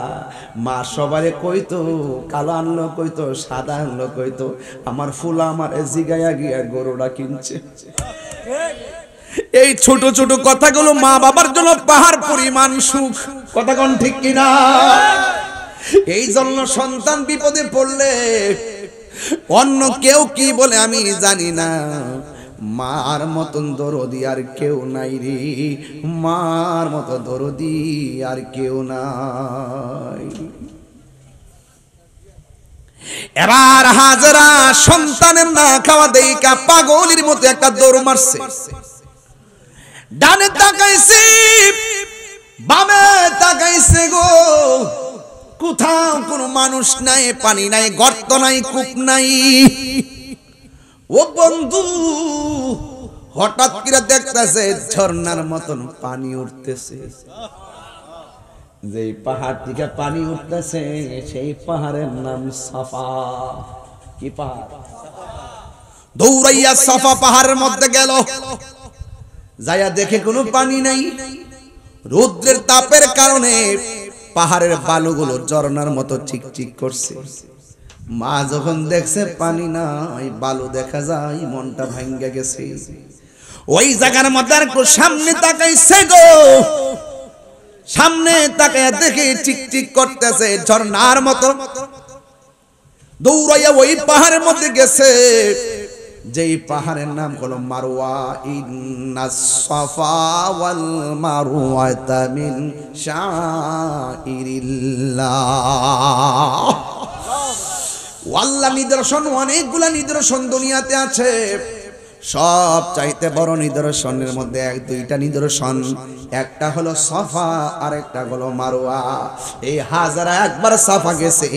মা সবারে কইতো কালো আনলো কইতো সাদা আনলো কইতো, আমার ফুলা আমার জিগায়া গিয়া গরুটা কিনছে। এই ছোট ছোট কথাগুলো মা বাবার জন্য পাহাড় পরিমাণ সুখ। কথা কোন ঠিক কিনা? এই জন্য সন্তান বিপদে পড়লে অন্য কেউ কি বলে আমি জানি না, মার মতন দরদি আর কেউ নাই রে, মার মতো দরদি আর কেউ নাই। এবার হাজেরা সন্তানের না খাওয়া দেইকা পাগলের মতো একটা দৌড় মারছে। ডানে তাকাইছে, বামে তাকাইছে গো, কোথাও কোনো মানুষ নাই, পানি নাই, গর্ত নাই, কূপ নাই। ও বন্ধু, হঠাৎ করে দেখতেছে ঝর্ণার মতন পানি উঠতেছে। যেই পাহাড় থেকে পানি উঠতেছে সেই পাহাড়ের নাম সাফা। কি পাহাড়? দৌড়াইয়া সাফা পাহাড়ের মধ্যে গেল, যাইয়া দেখে কোনো পানি নাই। রৌদ্রের তাপের কারণে পাহাড়ের বালুগুলো ঝর্ণার মতো চিকচিক করছে। মা যখন দেখছে পানি নাই, বালু দেখা যায়, মনটা ভাঙ্গা গেছে। ওই জায়গার মধ্যে আর সামনে তাকাইছে গো, সামনে তাকাইয়া দেখে চিকচিক করতেছে ঝর্ণার মতো। দৌড়াইয়া ওই পাহাড়ের মধ্যে গেছে, যেই পাহাড়ের নাম হলো মারওয়া। ইন্নাস সাফা ওয়াল মারওয়াতা মিন শাইরিল্লাহ। আল্লাহ নিদর্শন, অনেকগুলা নিদর্শন দুনিয়াতে আছে। সব চাইতে বড় নিদর্শনের মধ্যে 1-2টা নিদর্শন, একটা হলো সাফা আর একটা হলো মারওয়া। এই হাজারা একবার সাফা গেছে,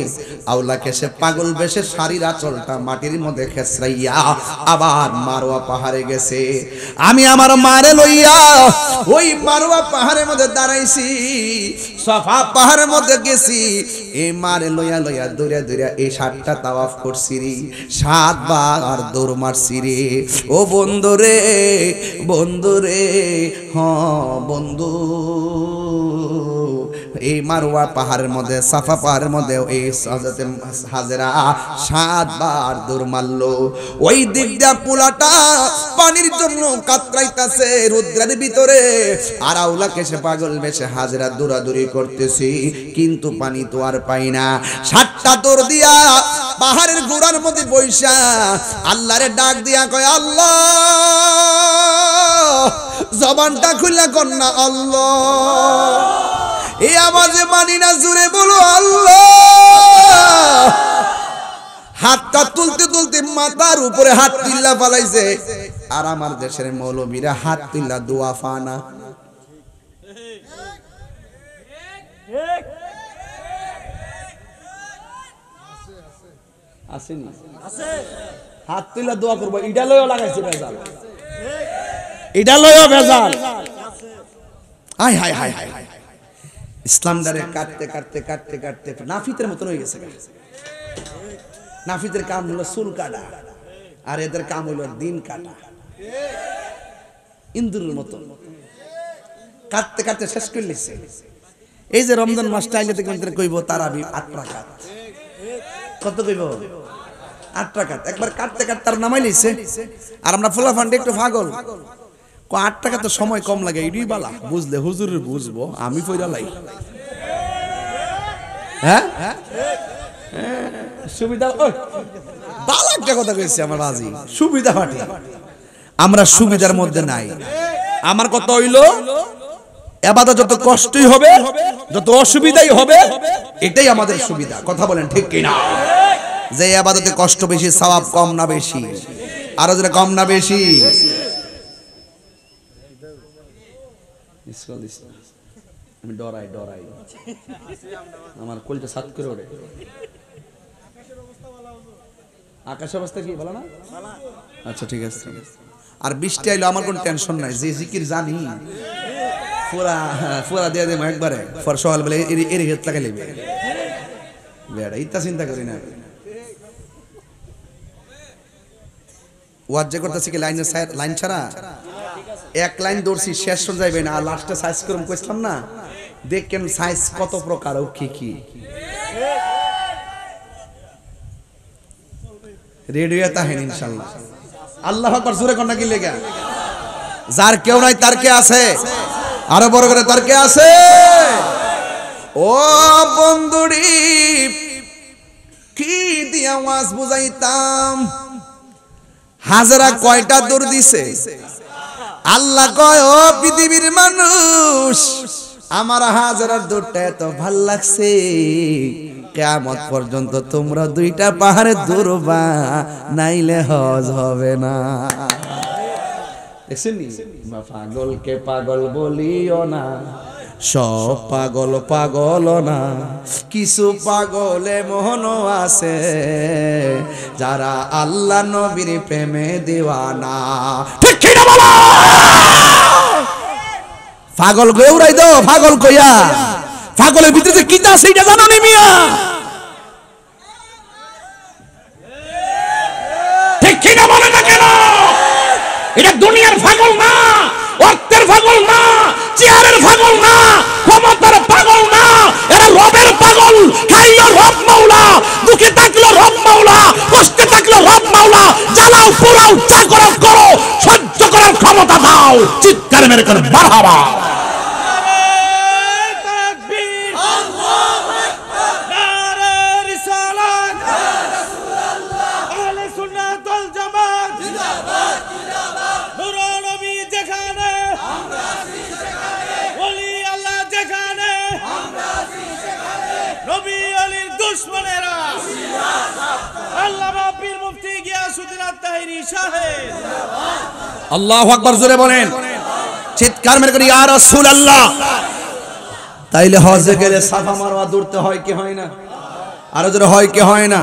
আওলাকে সে পাগল বেশে শাড়ির আঁচলটা মাটির মধ্যে খেসরাইয়া আবার মারওয়া পাহাড়ে গেছে। আমি আমার মারে লইয়া ওই মারওয়া পাহাড়ের মধ্যে দাঁড়াইছি, সাফা পাহাড়ের মধ্যে গেছি। এই মারে লইয়া লইয়া দৌড়া দৌড়া এই 7টা তাওয়াফ করছি রে, 7 বার দৌড় মারছি রে। ও বন্ধু রে, বন্ধু রে, বন্ধু, এই মারওয়া পাহাড়ের মধ্যে, সাফা পাহাড়ের মধ্যে এই হযরতে হাজেরা 7 বার দৌড় মারলো। ওই দিক দিয়া পোলাটা পানির জন্য কাতরাইতাছে রুদ্রের ভিতরে, আর আওলাকে সে পাগল বেশে হাজেরা দৌড়াদৌড়ি করতেছি, কিন্তু পানি তো আর পাই না। 7টা দৌড় দিয়া পাহাড়ের গোড়ার মধ্যে বইসা আল্লাহরে ডাক দিয়া কয় আল্লাহ। জবানটা খুলে কন্যা আল্লাহ, এই আওয়াজে মানি না, জুড়ে বলো আল্লাহ। হাতটা তুলতে তুলতে মাথার উপরে হাত তুল্লা পালাইছে। আর আমার দেশের মৌলবীরা হাত তুল্লা দোয়া ফানা। আসেনি? হাত তুল্লা দোয়া করবো, এটা লইও লাগাইছে ভেজাল, এটা লইও ভেজাল। হায় হায় হায় হায় হায়, ইসলামদারে কাটতে কাটতে কাটতে কাটতে নাফিতের মতন হয়ে গেছে। নাফিতের কাম হলো চুল কাটা, আর এদের কাম হলো দিন কাটা। ইন্দুরের মতো কাটতে কাটতে শেষ করে লিখছে। এই যে রমজান মাসটা আইলে দেখবেন কইব তারাবি 8 রাকাত। কত কইব? 8 রাকাত। একবার কাটতে কাটতে তার নামাই লিখছে। আর আমরা ফুলা ফান্ডে একটু পাগল, 8 টাকা তো সময় কম লাগে, এডি বালা বুঝলে হুজুরের বুঝবো, আমি পয়রা লাই। হ্যাঁ সুবিধা, বালা একটা কথা কইছে আমার বাজি, সুবিধা পাটি। আমরা সুবিধার মধ্যে নাই। আমার কথা হইল ইবাদত যত কষ্টই হবে, যত অসুবিধাই হবে, এটাই আমাদের সুবিধা। কথা বলেন ঠিক কিনা? যে ইবাদতে কষ্ট বেশি, সওয়াব কম না বেশি? আরো যেটা কম না বেশি? আমি ডরাই আমার কলটা সাত করে ওঠে। আকাশের অবস্থা কি ভালো না? আচ্ছা ঠিক আছে। আর বৃষ্টি আইলো আমার কোনো টেনশন নাই, যে জিকির জানি ফুরা দিয়ে দেবো একবারে। সকাল বেলা এর হেত লাগাই লেবে বেড়া, ইত্যা চিন্তা করি না। ওয়াজ যে করতেছি কি লাইন ছাড়া এক লাইন দৌড়ছি, শেষ হয়ে যাইবে না। আর লাস্টে সাইজ করুম কইছিলাম না, দেখেন সাইজ কত প্রকার ও কি কি। রেডিও তাহেন ইনশাআল্লাহ। আল্লাহু আকবার জোরে কোন কি লেগা? যার কেউ নাই তার কে আছে? আরো বড় করে তার কে আছে? ও বন্ধুরি কি দিয়া ওয়াজ বুঝাইতাম, হাজারা কয়টা দূর দিছে। আল্লাহ কয় ও পৃথিবীর মানুষ, আমার হাজারার দূরটা এত ভাল লাগছে, কিয়ামত পর্যন্ত তোমরা দুইটা পাহাড়ে দূরবা, নাইলে হজ হবে না। দেখছেন নি? পাগলকে পাগল বলিও না, সব পাগল পাগল না, কিছু পাগলে মন আছে, যারা আল্লাহ নবীর প্রেমে দিওয়ানা। ঠিক কি না বলো? পাগল কই উড়াই দাও, পাগল কইয়া। পাগলের ভিতরে যে কিতা আছে এটা জানো নি মিয়া? ঠিক কি না বলে না কেন? এটা দুনিয়ার পাগল না, অর্থের পাগল না, চেয়ারের পাগল না, ক্ষমতার পাগল না, এরা রবের পাগল। খাইলো রব মাওলা, দুঃখে থাকলো রব মাওলা, কষ্টে থাকলো রব মাওলা, জ্বালাও পোড়াও যা করো করো, সহ্য করার ক্ষমতা দাও। চিৎকার মেরে করে মারহাবা। আল্লাহু আকবার জোরে বলেন, চিৎকার মেরে করে ইয়া রাসূলুল্লাহ। তাইলে হজে গেলে সাফা মারওয়া দৌড়তে হয় কি হয় না? আরো জোরে হয় কি হয় না?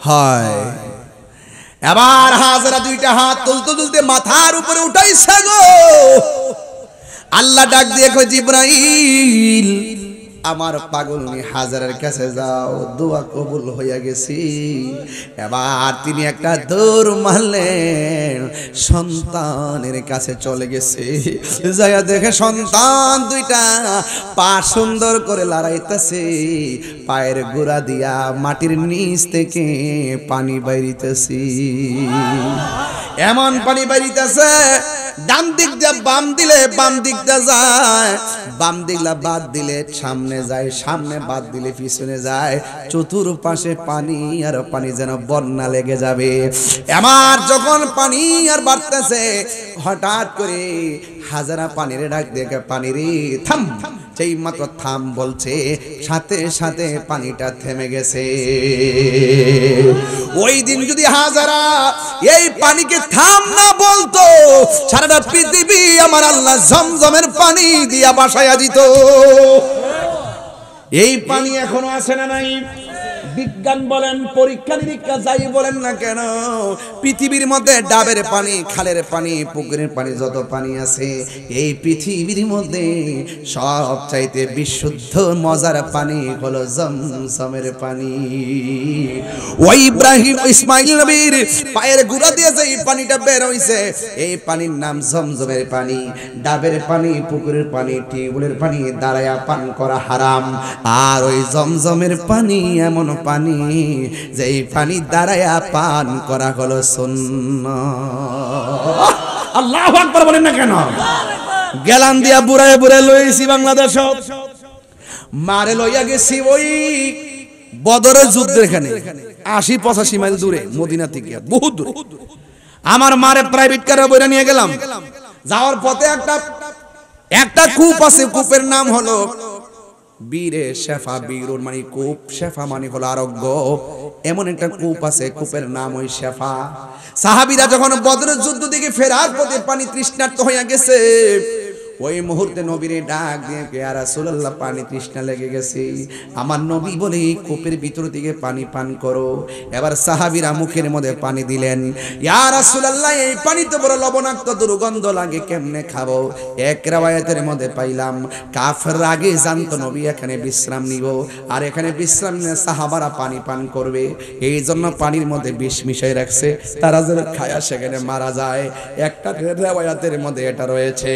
হয়। এবার হাজরা দুইটা হাত তুলতে তুলতে মাথার উপরে উঠাইছে গো। আল্লাহ ডাক দিয়ে কয় জিবরাইল, আমার পাগল নি হাজারের কাছে যাও, দোয়া কবুল হইয়া গেছি। এবার তিনি একটা দৌড় মারলেন, সন্তানের কাছে চলে গেছে। যাইয়া দেখে সন্তান দুইটা পা সুন্দর করে লড়াইতেছে, পায়ের গোড়া দিয়া মাটির নিচ থেকে পানি বাইরিতেছে। এমন পানি বাইরিতেছে, ডান দিক দিয়ে বাম দিলে বাম দিক দিয়ে যায়, বাম দিকলা বাদ দিলে সামনে যায়, সামনে বাদ দিলে পিছনে যায়, চতুর্পাশে পানি আর পানি, যেন বন্যা লেগে যাবে। আমার যখন পানি আর বাড়তেছে, হঠাৎ করে হাজারা পানিরে ডাক দেখে, পানি রে থাম। যেই মাত্র থাম বলছে, সাথে সাথে পানিটা থেমে গেছে। ওই দিন যদি হাজারা এই পানিকে থাম না বলতো, সারাটা পৃথিবী আমার আল্লাহ জমজমের পানি দিয়া বাসায়া দিত। এই পানি এখনো আছে না নাই? বিজ্ঞান বলেন, পরীক্ষা নিরীক্ষা যাই বলেন না কেন, পৃথিবীর মধ্যে ডাবের পানি, খালের পানি, পুকুরের পানি, যত পানি আছে এই পৃথিবীর মধ্যে সব চাইতে বিশুদ্ধ মজার পানি হলো জমজমের পানি। ওই ইব্রাহিম ইসমাইল নবীর পায়ের গুড়া দিয়ে যে পানিটা বের হইছে, এই পানির নাম জমজমের পানি। ডাবের পানি, পুকুরের পানি, টিউবওয়েলের পানি দাঁড়ায়া পান করা হারাম। আর ওই জমজমের পানি এমন পানি, যেই পানি দাঁড়ায়া পান করা হলো সুন্নাহ। আল্লাহু আকবার বলেন না কেন? গেলান দিয়া বুড়ায় বুড়ায় লইছি বাংলাদেশ, মারে লইয়া গেছি ওই বদরের যুদ্ধের এখানে ৮০-৮৫ মাইল দূরে, মদিনা থেকে বহুত দূরে। আমার মারে প্রাইভেট কারে বইরা নিয়ে গেলাম, যাওয়ার পথে একটা কূপ আছে, কূপের নাম হলো বীরে শেফা। বীরুন মানে কূপ, শেফা মানে হলো আরোগ্য। এমন একটা কূপ আছে, কূপের নাম ওই শেফা। সাহাবীরা যখন বদরের যুদ্ধ থেকে ফেরার পথে পানি তৃষ্ণার্ত হইয়া গেছে, ওই মুহূর্তে নবীরে ডাক দিয়ে, ইয়া রাসূলুল্লাহ পানি তৃষ্ণা লেগে গেছে, আমার নবী বলে কূপের ভিতর থেকে পানি পান করো। এবার সাহাবীরা মুখের মধ্যে পানি দিলেন। ইয়া রাসূলুল্লাহ এই পানি তো বড় লবণাক্ত, দুর্গন্ধ লাগে, কেমনে খাবো? এক riwayতের মধ্যে পাইলাম কাফেররা আগে জানতো নবী এখানে বিশ্রাম নিব, আর এখানে বিশ্রাম নিয়ে সাহাবারা পানি পান করবে, এই জন্য পানির মধ্যে বিষ মিশাই রাখছে, তারা যেন খায়া সেখানে মারা যায়। একটা riwayতের মধ্যে এটা রয়েছে।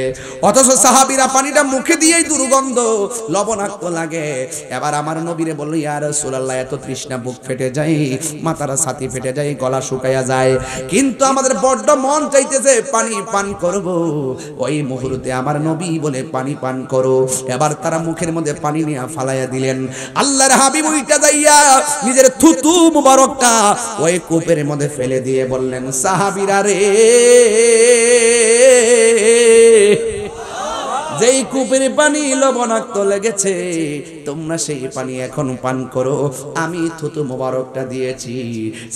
অথচ সাহাবীরা পানিটা মুখে দিয়েই দুর্গন্ধ, লবণাক্ত লাগে। এবার আমার নবীরে বলল, ইয়া রাসূলুল্লাহ এত তৃষ্ণা, বুক ফেটে যায়, মাথার ছাতি ফেটে যায়, গলা শুকায়া যায়, কিন্তু আমাদের বড্ড মন চাইতেছে পানি পান করব। ওই মুহূর্তে আমার নবী বলে পানি পান করো। এবার তারা মুখের মধ্যে পানি নিয়ে ফালাইয়া দিলেন। আল্লাহর হাবিব উইটা যাইয়া নিজের থুতু মুবারকটা ওই কূপের মধ্যে ফেলে দিয়ে বললেন, সাহাবীরা রে, যেই কূপের পানি লবণাক্ত লেগেছে, তোমরা সেই পানি এখন পান করো, আমি থুতু মোবারকটা দিয়েছি।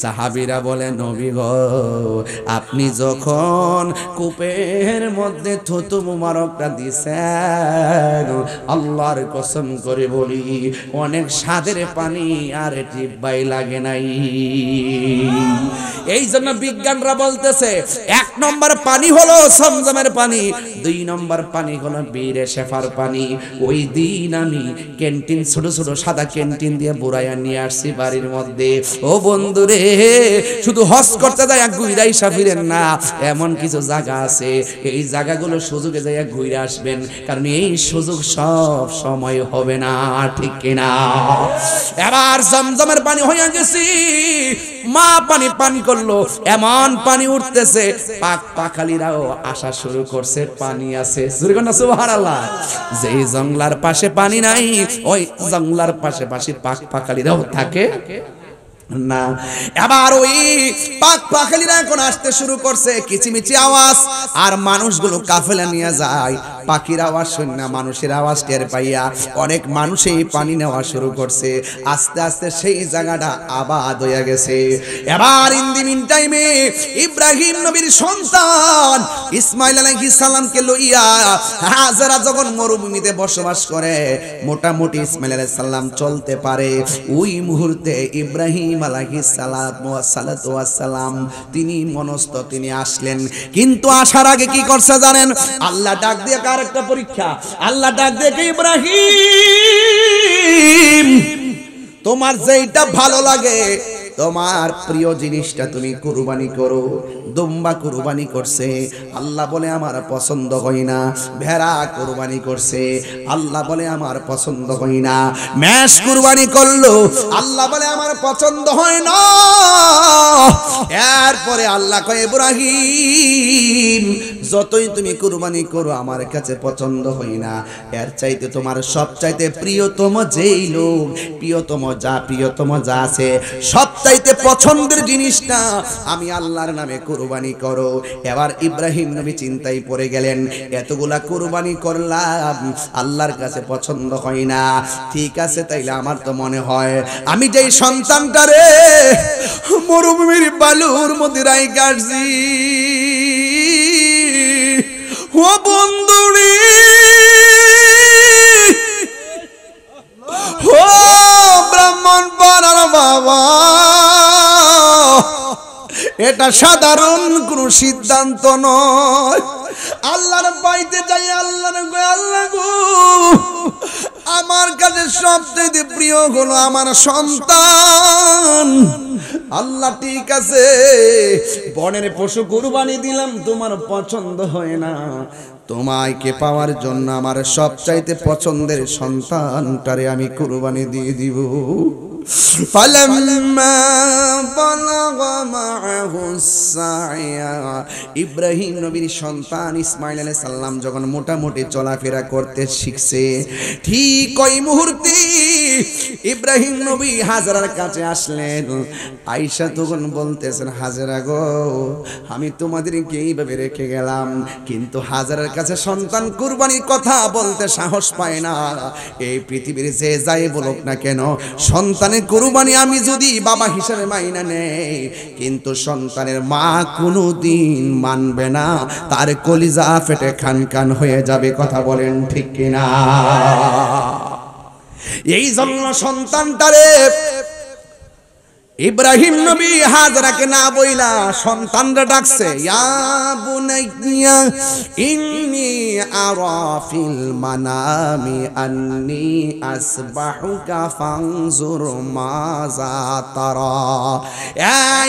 সাহাবীরা বলে, নবী গো, আপনি যখন কূপের মধ্যে থুতু মোবারকটা দিয়েছেন, আল্লাহর কসম করে বলি অনেক স্বাদের পানি, আর জিহ্বায় লাগে নাই। এই জন্য বিজ্ঞানরা বলতেছে 1 নম্বর পানি হলো জমজমের পানি, 2 নম্বর পানি হলো বীরে শেফার পানি। ওই দিন আমি ক্যান্টিন, ছোট ছোট সাদা ক্যান্টিন দিয়ে বুড়াইয়া নিয়ে আসছি বাড়ির মধ্যে। ও বন্ধুরে, শুধু হজ করতে যায় ঘুরাই সাফিরেন না, এমন কিছু জায়গা আছে, এই জায়গাগুলো সুযোগে যাইয়া ঘুরে আসবেন, কারণ এই সুযোগ সব সময় হবে না, ঠিক কিনা? এবার জমজমের পানি হইয়া গেছি, মা পানি পান করলো, এমন পানি উঠতেছে, পাক পাখালিরাও আসা শুরু করছে, পানি আছে। সুবহানাল্লাহ। যেই জংলার পাশে পানি নাই, ওই জংলার পাশে পাশে পাক পাখালিরাও থাকে না। এবার ওই পাক পাখালিরা এখন আসতে শুরু করছে, কিচিমিচি আওয়াজ, আর মানুষগুলো কাফেলা নিয়ে যায়। পাখির আওয়াজ শুনে মানুষের আওয়াজ টের পাইয়া অনেক মানুষ এই পানি নেওয়া শুরু করছে। আস্তে আস্তে সেই জায়গাটা আবাদ হয়ে গেছে। এবার ইন দি মিন টাইমে ইব্রাহিম নবীর সন্তান ইসমাইল আলাইহিস সালামকে লইয়া হাজারা যখন মরুভূমিতে বসবাস করে, মোটামুটি ইসমাইল আলাইহিস সালাম চলতে পারে, ওই মুহূর্তে ইব্রাহিম আলাইহিস সালাতু ওয়াস সালাম তিনি মনস্থ, তিনি আসলেন। কিন্তু আসার আগে কি করছে জানেন? আল্লাহ ডাক দিয়ে আরেকটা পরীক্ষা। আল্লাহ ডাক দিয়ে, ইব্রাহিম তোমার যেটা ভালো লাগে, তোমার প্রিয় জিনিসটা তুমি কুরবানি করো। দুম্বা কুরবানি করছে, আল্লাহ বলে আমার পছন্দ হয় না। ভেড়া কুরবানি করছে, আল্লাহ বলে আমার পছন্দ হয় না। মেষ কুরবানি করলো, আল্লাহ বলে আমার পছন্দ হয় না। এরপরে আল্লাহ কয়, ইব্রাহিম যতই তুমি কুরবানি করো আমার কাছে পছন্দ হয় না। এর চাইতে তোমার সবচাইতে প্রিয়তম যেই লোক, প্রিয়তম যা আছে, সবচাইতে পছন্দের জিনিসটা আমি আল্লাহর নামে কুরবানি করো। এবার ইব্রাহিম নবী চিন্তায় পড়ে গেলেন, এতগুলা কুরবানি করলাম, আল্লাহর কাছে পছন্দ হয় না। ঠিক আছে, তাইলে আমার তো মনে হয় আমি যেই সন্তানটারে মরুভূমির বালুর মধ্যে রাইখা আসছি, ও বন্ধুরি, ও ব্রাহ্মণ পাড়ার বাবা, এটা সাধারণ কোন সিদ্ধান্ত নয়। আল্লাহর পাইতে যাই, আল্লাহ গো, আমার কাছে সবচেয়ে প্রিয় হলো আমার সন্তান। আল্লাহ ঠিক আছে, বনের পশু কুরবানি দিলাম, তোমার পছন্দ হয় না, তোমাকে পাওয়ার জন্য আমার সবচাইতে পছন্দের সন্তানটারে আমি কুরবানি দিয়ে দিব। ফালাম্মা বালাগা মাআহুস সা'য়া, ইব্রাহিম নবীর সন্তান ইসমাঈল আলাইহিস সালাম যখন মোটামুটি চলাফেরা করতে শিখছে, ঠিক ওই মুহূর্তে ইব্রাহিম নবী হাজরার কাছে আসলেন। আয়েশা তখন বলতেছেন, হাজরা গো, আমি তোমাদেরকে এইভাবে রেখে গেলাম, কিন্তু হাজরার কাছে সন্তান কুরবানির কথা বলতে সাহস পায় না। এই পৃথিবীর যে যাই বলুক না কেন, সন্তানের কুরবানি আমি যদি বাবা হিসেবে মাইনা নেই, কিন্তু সন্তানের মা কোনোদিন মানবে না, তার কলিজা ফেটে খান খান হয়ে যাবে। কথা বলেন ঠিক কিনা? এই জন্য সন্তানটারে ইব্রাহিম নবী হাজরাকে না বইলা সন্তানরা ডাকছে, ইয়া বুনাইয়া ইন্নী আরা ফিল মানামি আন্নী আসবাহুকা ফানজুর মাযা তারা।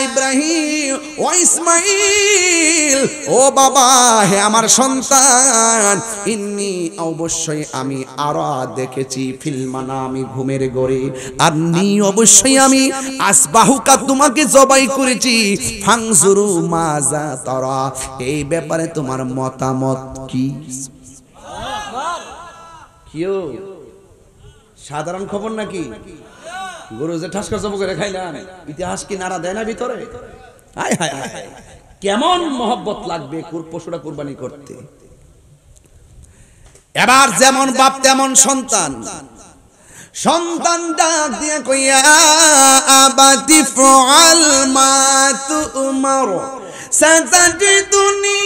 ইব্রাহিম ও ইসমাইল, ও বাবা, হে আমার সন্তান, ইন্নী অবশ্যই আমি আরা দেখেছি, ফিল মানামি ঘুমের ঘরে, আন্নী অবশ্যই আমি আসবাহুকা তোমাকে জবাই করেছি, ফানজুরু মাযা তারা, এই ব্যাপারে তোমার মতামত কি? কিও সাধারণ খবর নাকি? গরু যে ঠাসকা জব করে খাইলাম, ইতিহাস কি নাড়া দেয় না ভিতরে? হায় হায় হায়, কেমন মহব্বত লাগবে পশুরা কুরবানি করতে। এবার যেমন বাপ তেমন সন্তান। সন্তান ডাক দিয়ে কইয়া, আবাতি ফাল মা তুমার সাতাজিদুনি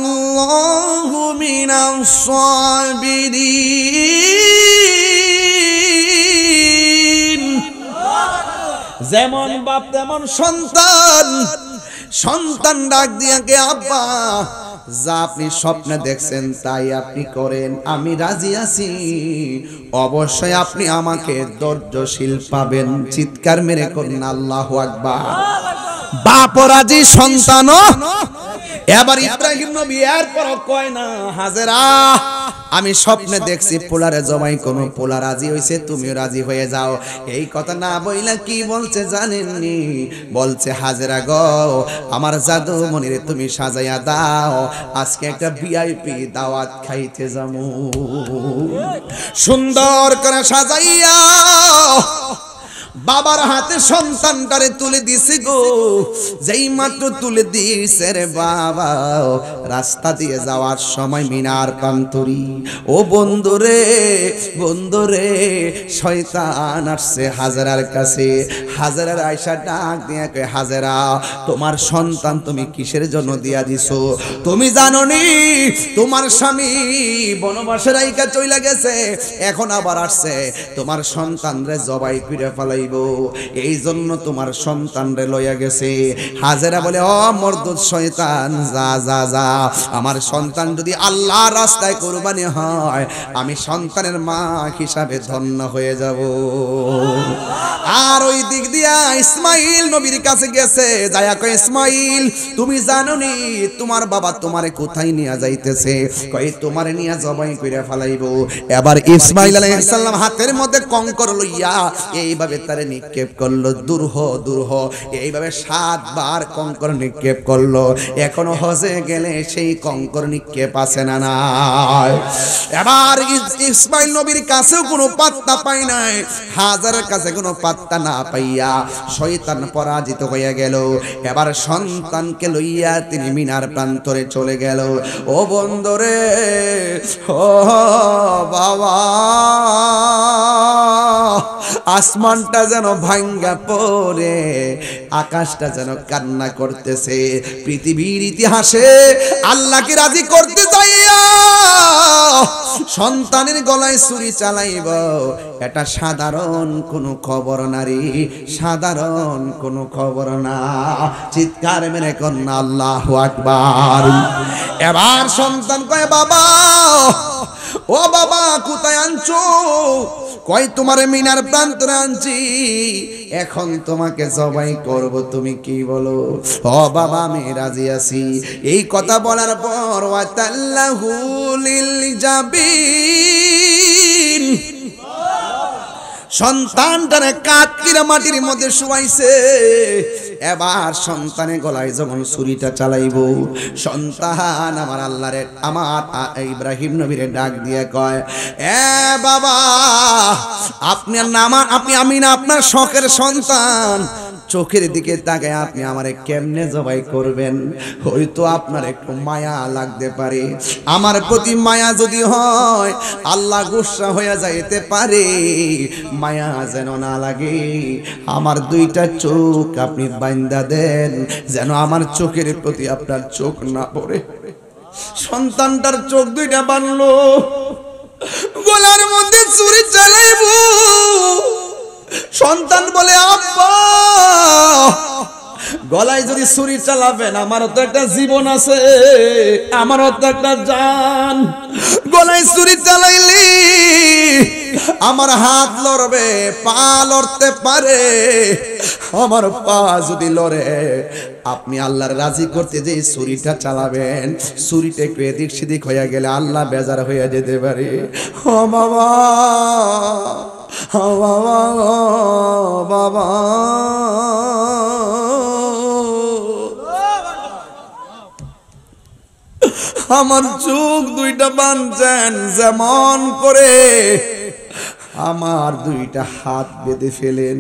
ইনশাআল্লাহু মিনাস সাবিরিন। যেমন বাপ তেমন সন্তান। সন্তান ডাক দিয়া কে, আব্বা, যা আপনি স্বপ্নে দেখছেন তাই আপনি করেন, আমি রাজি আছি, অবশ্যই আপনি আমাকে ধৈর্যশীল পাবেন। চিৎকার মেরে করুন আল্লাহু আকবার। বাপ রাজি, সন্তানও। এবার ইব্রাহিম নবী এরপর কয় না, হাজেরা, আমি স্বপ্নে দেখছি পোলারে জবাই কোন, পোলা রাজি হইছে, তুমিও রাজি হয়ে যাও। এই কথা না বইলা কি বলছে জানেননি? বলছে, হাজেরা গো, আমার জাদু মনিরে তুমি সাজাইয়া দাও, আজকে একটা ভিআইপি দাওয়াত খাইতে যামু। সুন্দর করে সাজাইয়া বাবার হাতে সন্তানটারে তুলে দিছে গো। যেই মাত্র তুলে দিছে রে বাবা, রাস্তা দিয়ে যাওয়ার সময় মিনার প্রান্তরি, ও বন্ধুরে, বন্ধুরে, শয়তান আসছে হাজেরার কাছে। হাজেরার আয়েশা ডাক দিয়ে কয়, হাজেরা, তোমার সন্তান তুমি কিসের জন্য দিয়া দিছো? তুমি জানো নি তোমার স্বামী বনবাসে রাইকা চইলা গেছে, এখন আবার আসছে তোমার সন্তানরে জবাই করে ফেলাইব, এই জন্য তোমার সন্তানরে লইয়া গেছে। হাজেরা বলে, ও মরদুদ শয়তান, যা যা যা, আমার সন্তান যদি আল্লাহর রাস্তায় কুরবানি হয়, আমি সন্তানের মা হিসাবে ধন্য হয়ে যাব। আর ওই দিক দিয়া ইসমাইল নবীর কাছে গেছে, যায়া কয়, ইসমাইল, তুমি জানো নি তোমার বাবা তোমারে কোথায় নিয়ে যাইতেছে? কয়, তোমারে নিয়ে জবাই কইরা ফেলাইব। এবার ইসমাইল আলাইহিস সালাম হাতের মধ্যে কঙ্কর লইয়া এইভাবে তারে নিক্ষেপ করলো, দূরহ দূরহ, এইভাবে 7 বার কঙ্কর নিক্ষেপ করলো। এখনো হজে গেলে সেই কঙ্কর নিক্ষেপ আছে না নাই? এবার ইসমাইল নবীর কাছেও কোনো পাত্তা পাই নাই, হাজারের কাছে কোনো পাত্তা না পাইয়া শয়তান পরাজিত হয়ে গেল। এবার সন্তানকে লইয়া তিনি মিনার প্রান্তরে চলে গেল। ও বন্ধুরে, ও বাবা, আসমানটা যেন ভাঙ্গা পড়ে, আকাশটা যেন কান্না করতেছে। পৃথিবীর ইতিহাসে আল্লাহকে রাজি করতে যাইয়া সন্তানের গলায় ছুরি চালাইব, এটা সাধারণ কোনো খবর নারী, সাধারণ কোনো খবর না। চিৎকার মেরে কন্যা আল্লাহু আকবার। এবার সন্তান কয়, বাবা, ও বাবা, কোথায় আনছো? কয়, তোমার মিনার প্রান্তরে আনছি, এখন তোমাকে জবাই করব, তুমি কি বলো? ও বাবা, আমি রাজি আছি। এই কথা বলার পর ওয়াতাল্লাহু লিল জাবিন, সন্তানটারে কাটকিরা মাটির মধ্যে শুয়াইছে। এবার সন্তানের গলায় যখন ছুরিটা চালাইব, সন্তান আমার আল্লাহরে আমার ইব্রাহিম নবীরে ডাক দিয়ে কয়, এ বাবা, আপনার নাম আমি না আপনার শখের সন্তান, চোখের দিকে তাকায় আপনি আমারে কেমনে জবাই করবেন? হয়তো আপনার একটু মায়া লাগতে পারে। আমার প্রতি মায়া যদি হয়, আল্লাহ গুসা হয়ে যাইতে পারে। মায়া যেন না লাগে, আমার দুইটা চোখ আপনি বাইন্দা দেন, যেন আমার চোখের প্রতি আপনার চোখ না পড়ে। সন্তানটার চোখ দুইটা বানলো, গলার মধ্যে ছুরি চালাইব। সন্তান বলে, আব্বা, গলায় যদি ছুরি চালাবেন, আমারও তো একটা জীবন আছে, আমারও তো একটা জান। গলায় ছুরি চালাইলি আমার হাত লড়বে, পা লড়তে পারে। আমার পা যদি লড়ে, আপনি আল্লাহর রাজি করতে যে ছুরিটা চালাবেন, ছুরিটা একটু এদিক সেদিক হয়ে গেলে আল্লাহ বেজার হয়ে যেতে পারে। ও বাবা, ও বাবা, ও বাবা, আমার চোখ দুইটা বাঁধছেন যেমন করে, আমার দুইটা হাত বেঁধে ফেলেন,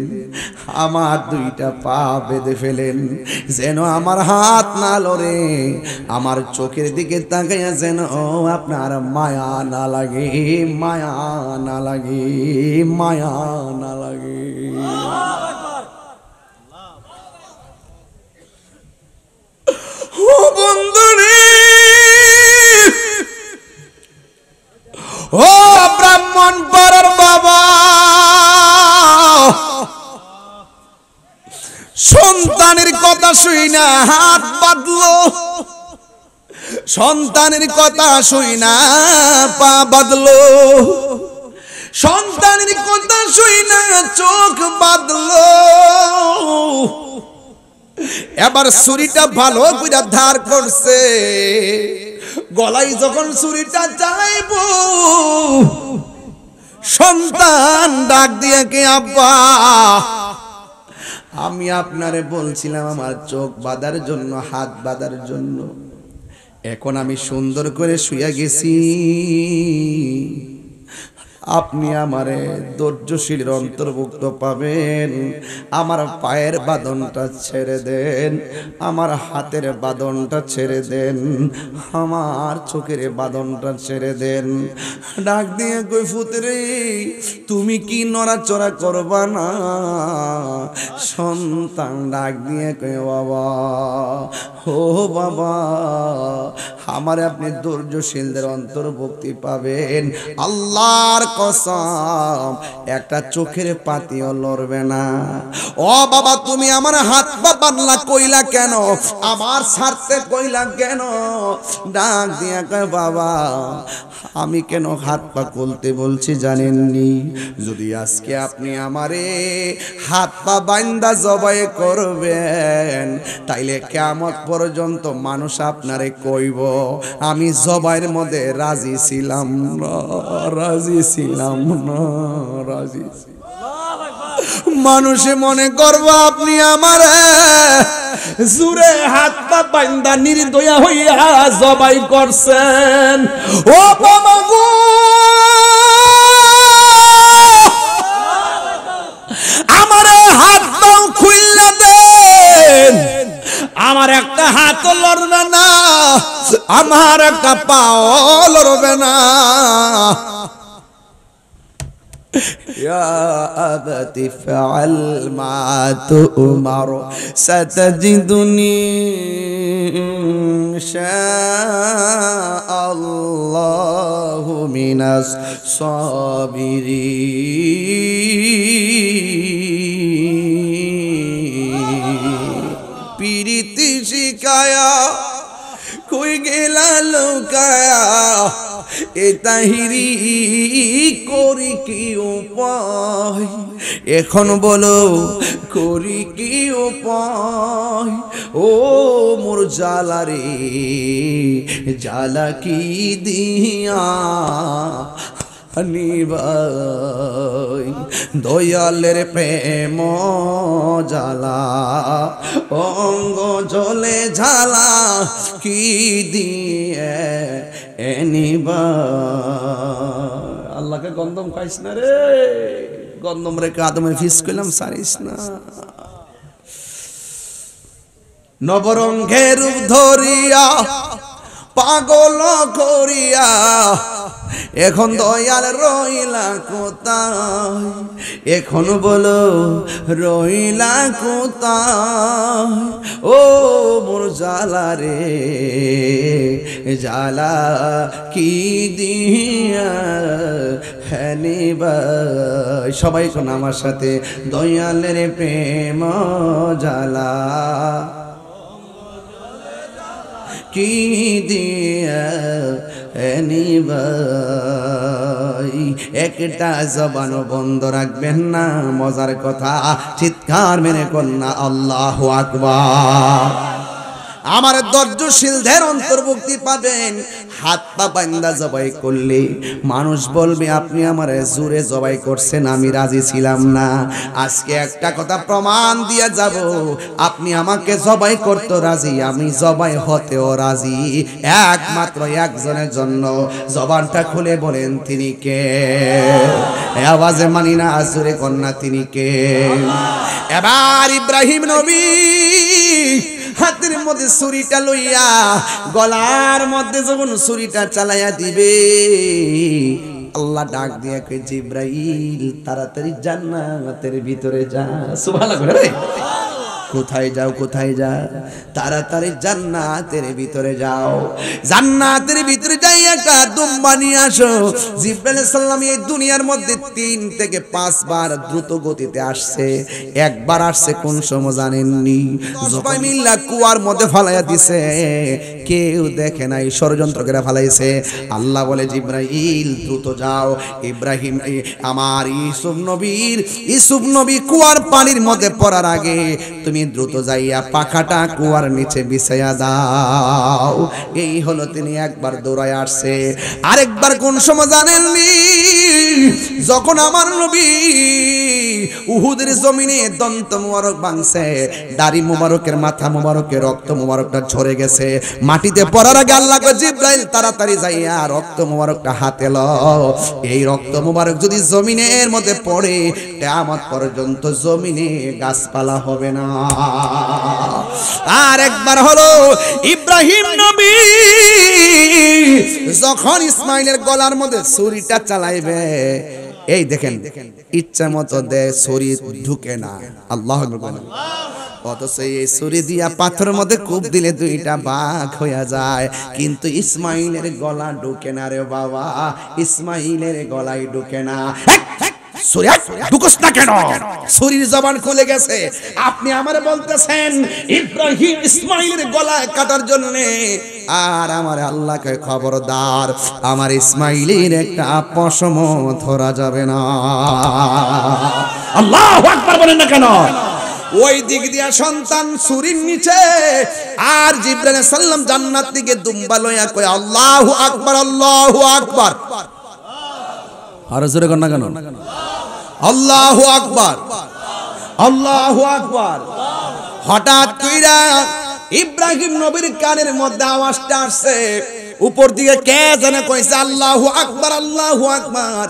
আমার দুইটা পা বেঁধে ফেলেন, যেন আমার হাত না লড়ে, আমার চোখের দিকে তাকাইয়া যেন আপনার মায়া না লাগে, মায়া না লাগে, মায়া না লাগে। ও বন্ধুরে, ও ব্রাহ্মণ পাড়ার বাবা, সন্তানের কথা শুই না হাত বাঁধলো, সন্তানের কথা শুই না পা বাঁধলো, সন্তানের কথা শুই না চোখ বাঁধলো। এবার ছুরিটা ভালো করে ধার করছে, গলায় যখন ছুরিটা চালাইব, সন্তান ডাক দিয়ে কে, আব্বা, আমি আপনারে বলছিলাম আমার চোখ বাঁধার জন্য, হাত বাঁধার জন্য, এখন আমি সুন্দর করে শুয়ে গেছি, আপনি আমারে ধৈর্যশীলের অন্তর্ভুক্ত পাবেন। আমার পায়ের বাঁধনটা ছেড়ে দেন, আমার হাতের বাঁধনটা ছেড়ে দেন, আমার চোখের বাঁধনটা ছেড়ে দেন। ডাক দিয়ে কই, ফুতরে তুমি কি নড়াচড়া করবা না? সন্তান ডাক দিয়ে কই, বাবা, ও বাবা, আমারে আপনি ধৈর্যশীলদের অন্তর্ভুক্তি পাবেন। আল্লাহর কসম, একটা চোখের পাতিও লড়বে না। ও বাবা, তুমি আমার হাত পা বাঁধলা কইলা কেন? আমার ছাড়তে কইলা কেন? ডাক দিয়া কয়, বাবা, আমি কেন হাত পা খুলতে বলছি জানেননি? যদি আজকে আপনি আমারে হাত পা বান্দা জবাই করবেন, তাইলে কিয়ামত পর্যন্ত মানুষ আপনারে কইব আমি জবাইয়ের মধ্যে রাজি ছিলাম না, রাজি ছিলাম না, রাজি। মানুষে মনে করবো আপনি আমার জুরে হাত পা বান্দা নির্দয়া হইয়া জবাই করছেন। ও বাবা গো, আমার হাত পাও খুইলা দেন, আমার একটা হাত লড়বে না, আমার একটা পাও লড়বে না। يا أبت فعل ما تؤمر ستجدني إن شاء الله من الصابرين পিরিতি শিকায়া কই গেলা লুকায়া, এ তাহিরি করি কি উপায়? এখন বলো করি কি উপায়? ও মোর জ্বালা রে, জ্বালা কি দিয়া নিবাই দয়ালের প্রেম জ্বালা অঙ্গ জ্বলে ঝালা কি দিয়ে নিবা। আল্লাহকে গন্ধম খাইস না রে, গন্ধম রেখে আদমের ফিস কইলাম সারিস না। নবরঙ্গের রূপ ধরিয়া পাগল করিয়া এখন দয়াল রইলা কোথায়, এখন বলো রইলা কোথায়। ও মোর জালা রে জালা কি দিয়া হ্যানিবাই। সবাই শোন আমার সাথে, দয়ালের প্রেম জালা কি দিয়া নিবাই। একটা জবান বন্ধ রাখবেন না, মজার কথা চিৎকার মেরে কন্যা আল্লাহু আকবার। আমার ধৈর্যশীলদের অন্তর্ভুক্তি পাবেন। হাত পা বান্দা জবাই করলে মানুষ বলবে আপনি আমার জোরে জবাই করছেন, আমি রাজি ছিলাম না। আজকে একটা কথা প্রমাণ দিয়ে যাব, আপনি আমাকে জবাই করতে রাজি, আমি জবাই হতেও রাজি, একমাত্র একজনের জন্য। জবানটা খুলে বলেন তিনি কে? আওয়াজে মানি না, জোরে কন্যা তিনি কে? এবার ইব্রাহিম নবী হাতের মধ্যে ছুরিটা লইয়া গলার মধ্যে যখন ছুরিটা চালাইয়া দিবে, আল্লাহ ডাক দিয়া কই জিব্রাইল তাড়াতাড়ি জান্নাতের ভিতরে যা। সুবহানাল্লাহ রে, কোথায় যাও কোথায় যাও? তাড়াতাড়ি জান্নাতের ভিতরে যাও। জান্নাতের ভিতরে যাই একটা দুম্বা নিয়ে আসো। জিবরাইল আলাইহিস সালাম এই দুনিয়ার মধ্যে 3 থেকে 5 বার দ্রুত গতিতে আসছে। একবার আসছে কোন সময় জানেননি? সবাই মিল্লা কুয়ার মধ্যে ফালাইয়া দিছে, কেউ দেখে নাই, ষড়যন্ত্র করে ফালাইছে। আল্লাহ বলে জিবরাইল দ্রুত যাও। ইব্রাহিম আমার ইউসুফ নবী কুয়ার পানির মধ্যে পড়ার আগে তুমি দ্রুত যাইয়া পাখাটা কুয়ার নিচে বিছাইয়া দাও। এই হলো তিনি একবার দৌড়ায় আসছে। আরেকবার কোন সময় জানেননি? যখন আমার নবী উহুদের জমিনে দন্ত মোবারক ভাঙছে, দাড়ি মোবারকের মাথা মোবারকের রক্ত মোবারকটা ঝরে গেছে, মাটিতে পড়ার আগে আল্লাহ কয় জিবরাইল তাড়াতাড়ি যাইয়া রক্ত মোবারকটা হাতে লও। এই রক্ত মোবারক যদি জমিনের মধ্যে পড়ে কিয়ামত পর্যন্ত জমিনে গাছপালা হবে না। আর একবার হলো ইব্রাহিম নবী যখন ইসমাইলের গলার মধ্যে ছুরিটা চালাইবে, এই দেখেন ইচ্ছা মতো দেয়, ছুরি ঢুকে না। আল্লাহু আকবার। অথচ এই ছুরি দিয়া পাথরের মধ্যে কূপ দিলে 2টা ভাগ হয়ে যায়, কিন্তু ইসমাইলের গলা ঢুকে না রে বাবা, ইসমাইলের গলায় ঢুকে না। ছুরির জবান খুলে গেছে। আপনি আমারে বলতেছেন ইব্রাহিম ইসমাইলের গলা কাটার জন্য, আর আমার আল্লাহকে খবরদার, আমার ইসমাইলের একটা পশম ধরা যাবে না। আল্লাহু আকবার বলেন না কেন? ওই দিক দিয়া সন্তান ছুরির নিচে, আর জিবরাইল আলাইহিস সালাম জান্নাত থেকে দুম্বা লইয়া কয় আল্লাহু আকবার, আল্লাহু আকবার। আর জোরে কর না কেন? আল্লাহু আকবার, আল্লাহু আকবার। হঠাৎ কইরা ইব্রাহিম নবীর কানের মধ্যে আওয়াজটা আসছে, উপর দিকে কে জানে কইছে আল্লাহু আকবার, আল্লাহু আকবার।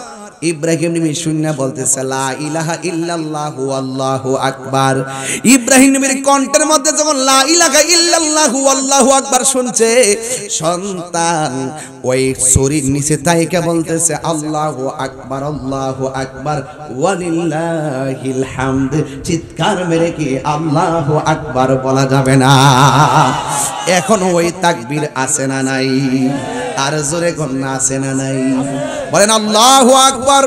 ইব্রাহিম নবী শুননা বলতেছে লা ইলাহা ইল্লাল্লাহু আল্লাহু আকবার। ইব্রাহিম নবীর কণ্ঠের মধ্যে যখন লা ইলাহা ইল্লাল্লাহু আল্লাহু আকবার শুনছে, সন্তান ওই ছুরির নিচে তাইকা বলতেছে আল্লাহু আকবার, আল্লাহু আকবার ওয়ালিল্লাহিল হামদ। চিৎকার মেরে কি আল্লাহু আকবার বলা যাবে না? এখন ওই তাকবীর আছে না নাই? আর জোরে কন্যা আছে না নাই? বলেন আল্লাহু আকবার,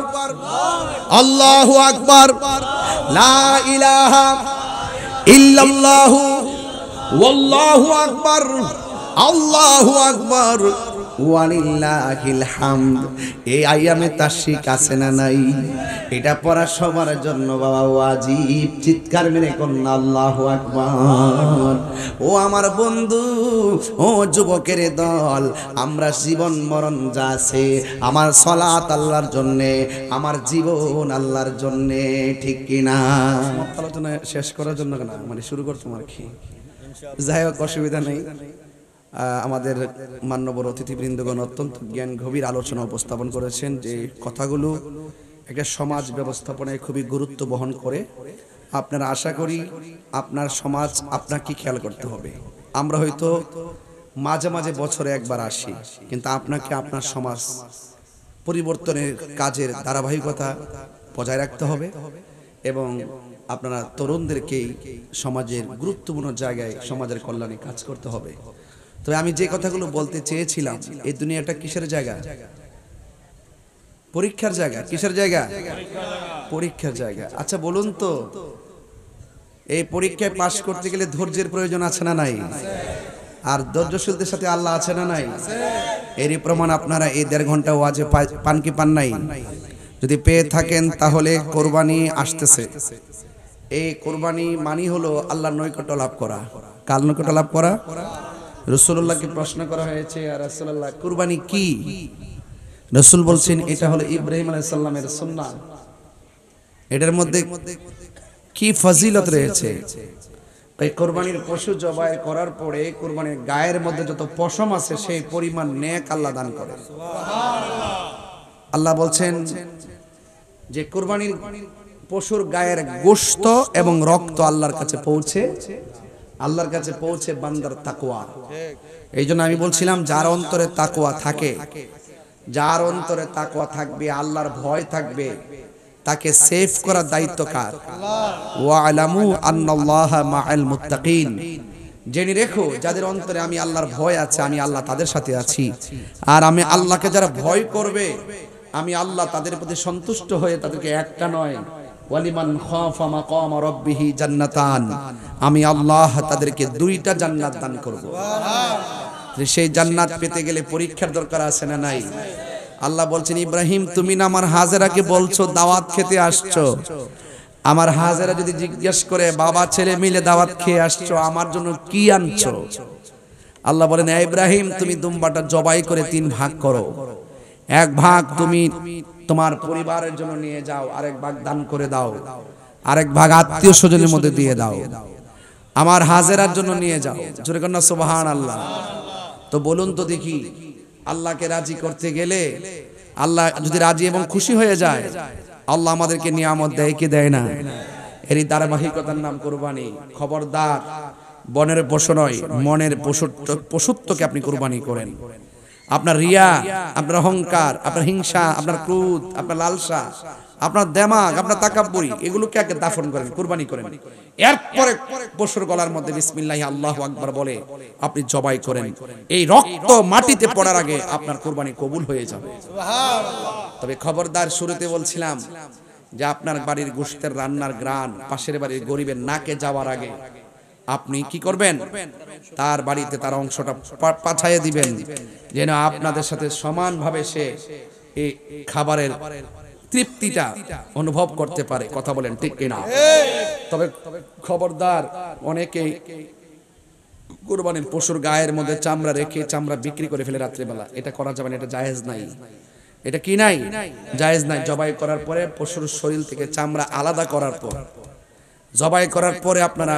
আল্লাহু আকবার, লা ইলাহা ইল্লাল্লাহু ওয়াল্লাহু আকবার, আল্লাহু আকবার ওয়ালিল্লাহিল হামদ। এই আইয়ামে তাশরিক আছে না নাই? এটা পড়া সবার জন্য বাবা ওয়াজিব। চিৎকার মেরে কোন আল্লাহু আকবার। ও আমার বন্ধু, ও যুবকের দল, আমরা জীবন মরণ যা আছে, আমার সালাত আল্লাহর জন্যে, আমার জীবন আল্লাহর জন্যে, ঠিক কিনা? আলোচনা শেষ করার জন্য না, মানে শুরু করতাম আর কি। যাই হোক, অসুবিধা নেই। আমাদের মান্যবর অতিথিবৃন্দগণ অত্যন্ত জ্ঞান গভীর আলোচনা উপস্থাপন করেছেন, যে কথাগুলো একটা সমাজ ব্যবস্থাপনায় খুবই গুরুত্ব বহন করে। আপনারা আশা করি আপনার সমাজ আপনাকে খেয়াল করতে হবে। আমরা হয়তো মাঝে মাঝে বছরে একবার আসি, কিন্তু আপনাকে আপনার সমাজ পরিবর্তনের কাজের ধারাবাহিকতা বজায় রাখতে হবে এবং আপনারা তরুণদেরকেই সমাজের গুরুত্বপূর্ণ জায়গায় সমাজের কল্যাণে কাজ করতে হবে। তো আমি যে কথাগুলো বলতে চেয়েছিলাম, এই দুনিয়াটা কিসের জায়গা? পরীক্ষার জায়গা। কিসের জায়গা? পরীক্ষার জায়গা। আচ্ছা বলুন তো, এই পরীক্ষায় পাশ করতে গেলে ধৈর্যের প্রয়োজন আছে না নাই? আর ধৈর্যশীলদের সাথে আল্লাহ আছে না নাই? এরই প্রমাণ আপনারা এই 1.5 ঘন্টা ওয়াজে পান কি পান নাই? যদি পেয়ে থাকেন তাহলে কোরবানি আসতেছে। এই কোরবানি মানি হলো আল্লাহর নৈকট্য লাভ করা। কার নৈকট্য লাভ করা? রাসূলুল্লাহকে প্রশ্ন করা হয়েছে, আর রাসূলুল্লাহ কুরবানি কি? রাসূল বলছেন এটা হলো ইব্রাহিম আলাইহিস সালামের সুন্নাহ। এটার মধ্যে কি ফজিলত রয়েছে? এই কুরবানির পশু জবাই করার পরে কুরবানির গায়ের মধ্যে যত পশম আছে সেই পরিমাণ নেক আল্লাহ দান করে। সুবহানাল্লাহ। আল্লাহ বলছেন যে কুরবানির পশুর গায়ের গোশত এবং রক্ত আল্লাহর কাছে পৌঁছে বান্দার তাকওয়া। এই জন্য আমি বলছিলাম, যার অন্তরে তাকওয়া থাকে, যার অন্তরে তাকওয়া থাকবে, আল্লাহর ভয় থাকবে, তাকে সেভ করার দায়িত্ব কার? ওয়ালামু আন্নাল্লাহা মাআল মুত্তাকিন। জেনে রেখো, যাদের অন্তরে আমি আল্লাহর ভয় আছে, আমি আল্লাহ তাদের সাথে আছি। আর আমি আল্লাহকে যারা ভয় করবে, আমি আল্লাহ তাদের প্রতি সন্তুষ্ট হয়ে তাদেরকে একটা নয়, ওয়ালিমান খাফা মাকাম রাব্বিহি জান্নাতান, আমি আল্লাহ তাদেরকে 2টা জান্নাত দান করব। সেই জান্নাত পেতে গেলে পরীক্ষার দরকার আছে না নাই? আল্লাহ বলছেন, ইব্রাহিম তুমি না আমার হাজেরাকে বলছো দাওয়াত খেতে আসছো, আমার হাজেরা যদি জিজ্ঞেস করে বাবা ছেলে মিলে দাওয়াত খেয়ে আসছো, আমার জন্য কি আনছো? আল্লাহ বলেন, ইব্রাহিম তুমি দুম্বাটা জবাই করে 3 ভাগ করো, 1 ভাগ তুমি তোমার পরিবারের জন্য নিয়ে যাও, আরেক ভাগ দান করে দাও, আরেক ভাগ আত্মীয় স্বজনের মধ্যে দিয়ে দাও, আমার হাজেরার জন্য নিয়ে যাও। জোরে কন্যা সুবহানাল্লাহ। তো বলুন তো দেখি, আল্লাহকে রাজি করতে গেলে, আল্লাহ যদি রাজি এবং খুশি হয়ে যায়, আল্লাহ আমাদেরকে নিয়ামত দেয় কি দেয় না? এরই ধারাবাহিকতার নাম কুরবানি। খবরদার, বনের পশু নয়, মনের পশুত্বকে আপনি কুরবানি করেন। আপনার রিয়া, আপনার অহংকার, আপনার হিংসা, আপনার ক্রোধ, আপনার লালসা, আপনার দেমাগ, আপনার তাকাব্বুরি, এগুলোকে আগে দাফন করেন, কুরবানি করেন। এরপরে পশুর গলার মধ্যে বিসমিল্লাহি আল্লাহু আকবার বলে আপনি জবাই করেন। এই রক্ত মাটিতে পড়ার আগে আপনার কুরবানি কবুল হয়ে যাবে। সুবহানাল্লাহ। তবে খবরদার, শুরুতে বলছিলাম যে আপনার বাড়ির গোশতের রান্নার গ্রান পাশের বাড়ির গরিবের নাকে যাওয়ার আগে আপনি কি করবেন? তার বাড়িতে তার অংশটা পাঠাইয়ে দিবেন, যেন আপনাদের সাথে সমানভাবে সে এই খাবারের তৃপ্তিটা অনুভব করতে পারে। কথা বলেন ঠিক কিনা? তবে খবরদার, অনেকেই কুরবানির পশুর গায়ের মধ্যে চামড়া রেখে চামড়া বিক্রি করে ফেলে রাত্রিবেলা। এটা করা যাবে না, এটা জায়েজ নাই। এটা কি নাই? জায়েজ নাই। জবাই করার পরে পশুর শরীর থেকে চামড়া আলাদা করার পর, জবাই করার পরে আপনারা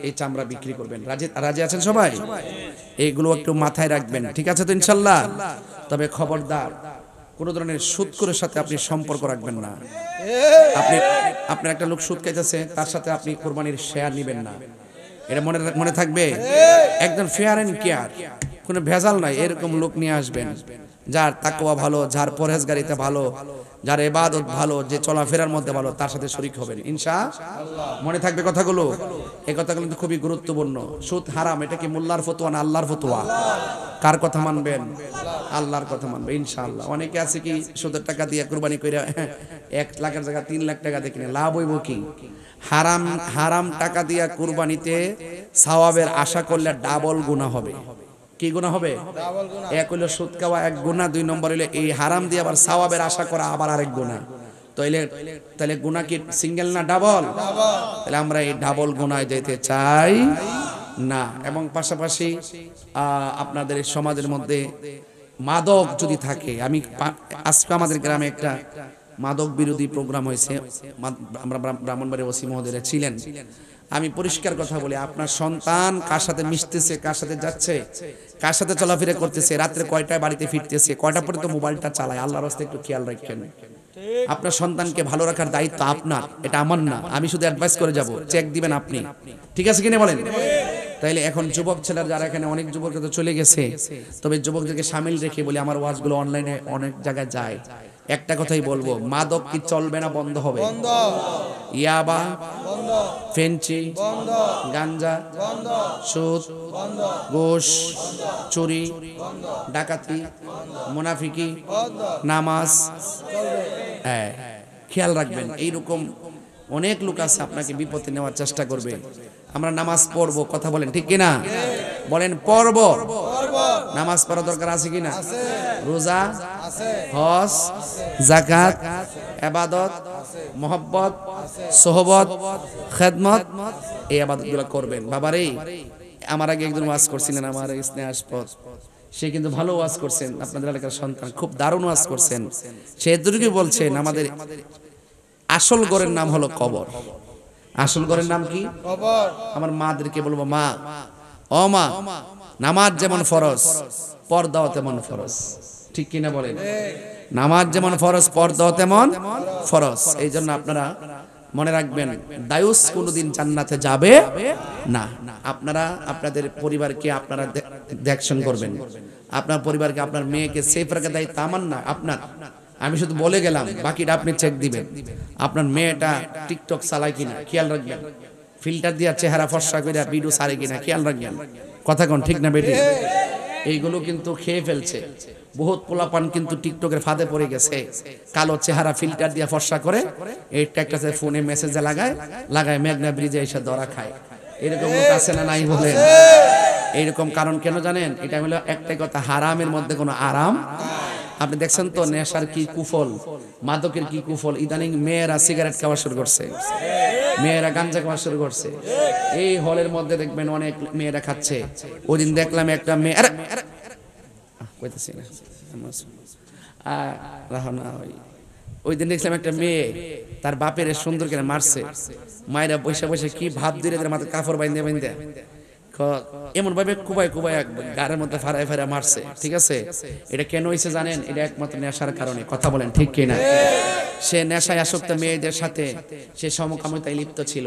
এই চামড়া বিক্রি করবেন। রাজি আছেন সবাই? এইগুলো একটু মাথায় রাখবেন, ঠিক আছে তো ইনশাআল্লাহ? তবে খবরদার, কোন ধরনের সুদখোরের সাথে আপনি সম্পর্ক রাখবেন না। আপনার একটা লোক সুদ খাইতেছে, তার সাথে আপনি কুরবানির শেয়ার নেবেন না। এটা মনে থাকবে। একদম ফেয়ার এন্ড কেয়ার, কোনো ভেজাল নাই, এরকম লোক নিয়ে আসবেন, যার তাকওয়া ভালো, যার পরহেজগারিতা ভালো, যার ইবাদত ভালো, যে চলাফেরার মধ্যে ভালো, তার সাথে শরীক হবেন ইনশাআল্লাহ। মনে থাকবে কথাগুলো। এই কথাগুলো কিন্তু খুবই গুরুত্বপূর্ণ। সুদ হারাম, এটা কি মোল্লার ফতোয়া না আল্লাহর ফতোয়া? কার কথা মানবেন? আল্লাহর কথা মানবেন ইনশাআল্লাহ। অনেকে আছে কি সুদের টাকা দিয়ে কুরবানি কইরা 1 লাখের জায়গা 3 লাখ টাকা দিয়ে কিনে লাভ হইব কি? হারাম টাকা দিয়া কুরবানিতে সওয়াবের আশা করলে ডাবল গুনাহ হবে। কি গুনাহ হবে? এক হইলো সুদ খাওয়া, এক গুনাহ। 2 নম্বর হইলো এই হারাম দিয়ে আবার সওয়াবের আশা করা, আবার আরেক গুনাহ। তাহলে গুনাহ কি সিঙ্গেল না ডাবল? তাহলে আমরা এই ডাবল গুনায় যেতে চাই না। এবং পাশাপাশি আপনাদের সমাজের মধ্যে মাদক যদি থাকে, আমি আজকে আমাদের গ্রামে একটা মাদক বিরোধী প্রোগ্রাম হয়েছে, আমরা ব্রাহ্মণবাড়ির ওসি মহোদয়রা ছিলেন। আমি পরিষ্কার কথা বলি, আপনার সন্তান কার সাথে মিশতেছে, কার সাথে যাচ্ছে, কার সাথে চলাফেরা করতেছে, রাত্রে কয়টায় বাড়িতে ফিরতেছে, কয়টা পর্যন্ত মোবাইলটা চালায়, আল্লাহর রাস্তায় একটু খেয়াল রাখেন। আপনার সন্তানকে ভালো রাখার দায়িত্ব আপনার, এটা আমার না। আমি শুধু অ্যাডভাইস করে যাব, চেক দিবেন আপনি। ঠিক আছে কিনা বলেন? তাইলে এখন যুবক ছেলেরা যারা এখানে, অনেক যুবক তো চলে গেছে, তবে যুবকদেরকে সামিল রেখে বলি, আমার ওয়াজগুলো অনলাইনে অনেক জায়গায় যায়। একটা কথাই বলবো, মাদক কি চলবে না বন্ধ হবে? ইয়াবা বন্ধ, ফেঞ্চি বন্ধ, গাঞ্জা বন্ধ, সুদ বন্ধ, ঘুষ, চুরি, ডাকাতি, মুনাফিকি, নামাজ। হ্যাঁ, খেয়াল রাখবেন, এইরকম অনেক লোক আছে আপনাকে বিপদে নেওয়ার চেষ্টা করবে। আমরা নামাজ পড়বো, কথা বলেন ঠিক কিনা? বলেন পড়ব। নামাজ পড়া দরকার আছে কিনা? রোজা, হজ, যাকাত, ইবাদত, মোহব্বত, সোহবত, খেদমত, এই ইবাদতগুলো করবেন। বাবারে, আমার আগে একজন ওয়াজ করছিলেন, আমার স্নেহাস্পদ, সে কিন্তু ভালো ওয়াজ করছেন, আপনাদের এলাকার সন্তান, খুব দারুণ ওয়াজ করছেন। সে এতটুকু বলছেন, আমাদের আসল ঘরের নাম হলো কবর। আসল ঘরের নাম কি? কবর। আমার মাদেরকে বলবো, মা, ও মা, নামাজ যেমন ফরজ, পর্দাও তেমন ফরজ। ঠিক কিনা বলেন? নামাজ যেমন ফরজ, পর্দাও তেমন ফরজ। এই জন্য আপনারা মনে রাখবেন, দায়ুস কোনোদিন জান্নাতে যাবে না। আপনারা আপনাদের পরিবারকে আপনারা দেখশন করবেন, আপনার পরিবারকে, আপনার মেয়েকে সেফ রাখার দায়িত্ব আমার না, আপনার। আমি শুধু বলে গেলাম, বাকিটা আপনি চেক দিবেন। আপনার মেয়েটা টিকটক চালায় কিনা খেয়াল রাখবেন, ফিল্টার দিয়া চেহারা ফর্সা করে ভিডিও ছাড়ে কিনা খেয়াল রাখবেন। কথা কোন ঠিক না বেটি? এইগুলো কিন্তু খেয়ে ফেলছে বহুত পোলাপান, কিন্তু টিকটকের ফাঁদে পড়ে গেছে। কালো চেহারা ফিল্টার দিয়া ফর্সা করে, এইটা একটা ফোনে মেসেজে লাগায় মেঘনা ব্রিজে এসে ধরা খায়। এরকম লোক আছে না নাই বলেন? এইরকম কারণ কেন জানেন? এটা হলো একটাই কথা, হারামের মধ্যে কোনো আরাম। আপনি দেখছেন তো নেশার কি কুফল, মাদকের কি কুফল। ইদানিং মেয়েরা সিগারেট খাওয়া শুরু করছে, মেয়েরা গাঞ্জা খাওয়া শুরু করছে। এই হলের মধ্যে দেখবেন অনেক মেয়েরা খাচ্ছে। ওই দিন দেখলাম একটা মেয়ে, ওই দিন দেখলাম একটা মেয়ে তার বাপের সুন্দর করে মারছে। মায়েরা বসে বসে কি ভাব দিলে মাথায় কাপড় বাইন্দে এমন ভাবে কুবাই গাড়ির মধ্যে ফারায় মারছে। ঠিক আছে, এটা কেন হয়েছে জানেন? এটা একমাত্র নেশার কারণে। কথা বলেন ঠিক কিনা? সে নেশায় আসক্ত মেয়েদের সাথে সে সমকামিতায় লিপ্ত ছিল,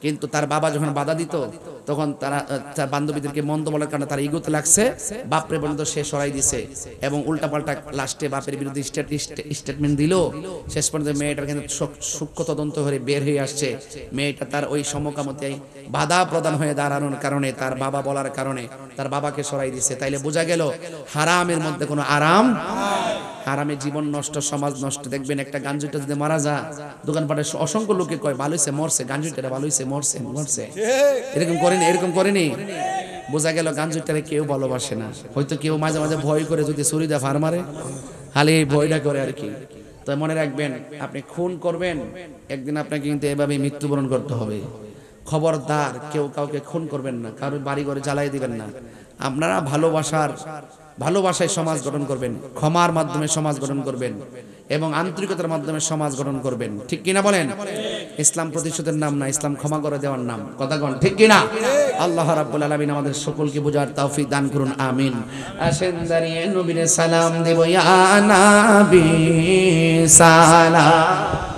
কিন্তু তার বাবা যখন বাধা দিত, তখন তার বান্ধবীদেরকে মন্দ বলার কারণে তার ইগোতে লাগছে, বাপরে পর্যন্ত সে সরাই দিছে এবং উল্টাপাল্টা লাস্টে বাপের বিরুদ্ধে স্টেটমেন্ট দিল। শেষ পর্যন্ত মেয়েটার কিন্তু সূক্ষ্ম তদন্ত হয়ে বের হয়ে আসছে, মেয়েটা তার ওই সমকামিতায় বাধা প্রদান হয়ে দাঁড়ানোর কারণে, তার বাবা বলার কারণে তার বাবাকে সরাই দিছে। তাইলে বোঝা গেল হারামের মধ্যে কোনো আরাম। হারামে জীবন নষ্ট, সমাজ নষ্ট। দেখবেন একটা গাঞ্জুটা যদি মারা যায়, দোকানপাটে অসংখ্য লোকে কয় ভালো হয়েছে মরছে, গাঞ্জুটা ভালো হয়েছে মরছে। এরকম করেনি। বোঝা গেল গাঞ্জুটারে কেউ ভালোবাসে না। হয়তো কেউ মাঝে মাঝে ভয় করে যদি ছুরি দিয়ে ফার মারে, খালি এই ভয়টা করে আর কি। তো মনে রাখবেন, আপনি খুন করবেন, একদিন আপনাকে কিন্তু এভাবে মৃত্যুবরণ করতে হবে। খবরদার কেউ কাউকে খুন করবেন না, কারোর বাড়ি ঘরে জ্বালাই দিবেন না। আপনারা ভালোবাসায় সমাজ গঠন করবেন, ক্ষমার মাধ্যমে সমাজ গঠন করবেন এবং আন্তরিকতার মাধ্যমে সমাজ গঠন করবেন। ঠিক কিনা বলেন? ইসলাম প্রতিশোধের নাম না, ইসলাম ক্ষমা করে দেওয়ার নাম। কথা বলেন ঠিক কিনা? আল্লাহ রাব্বুল আলামিন আমাদের সকলকে বোঝার তৌফিক দান করুন, আমিন। আসেন দাঁড়িয়ে নবীর সালাম দেব, ইয়া নবী সালাম।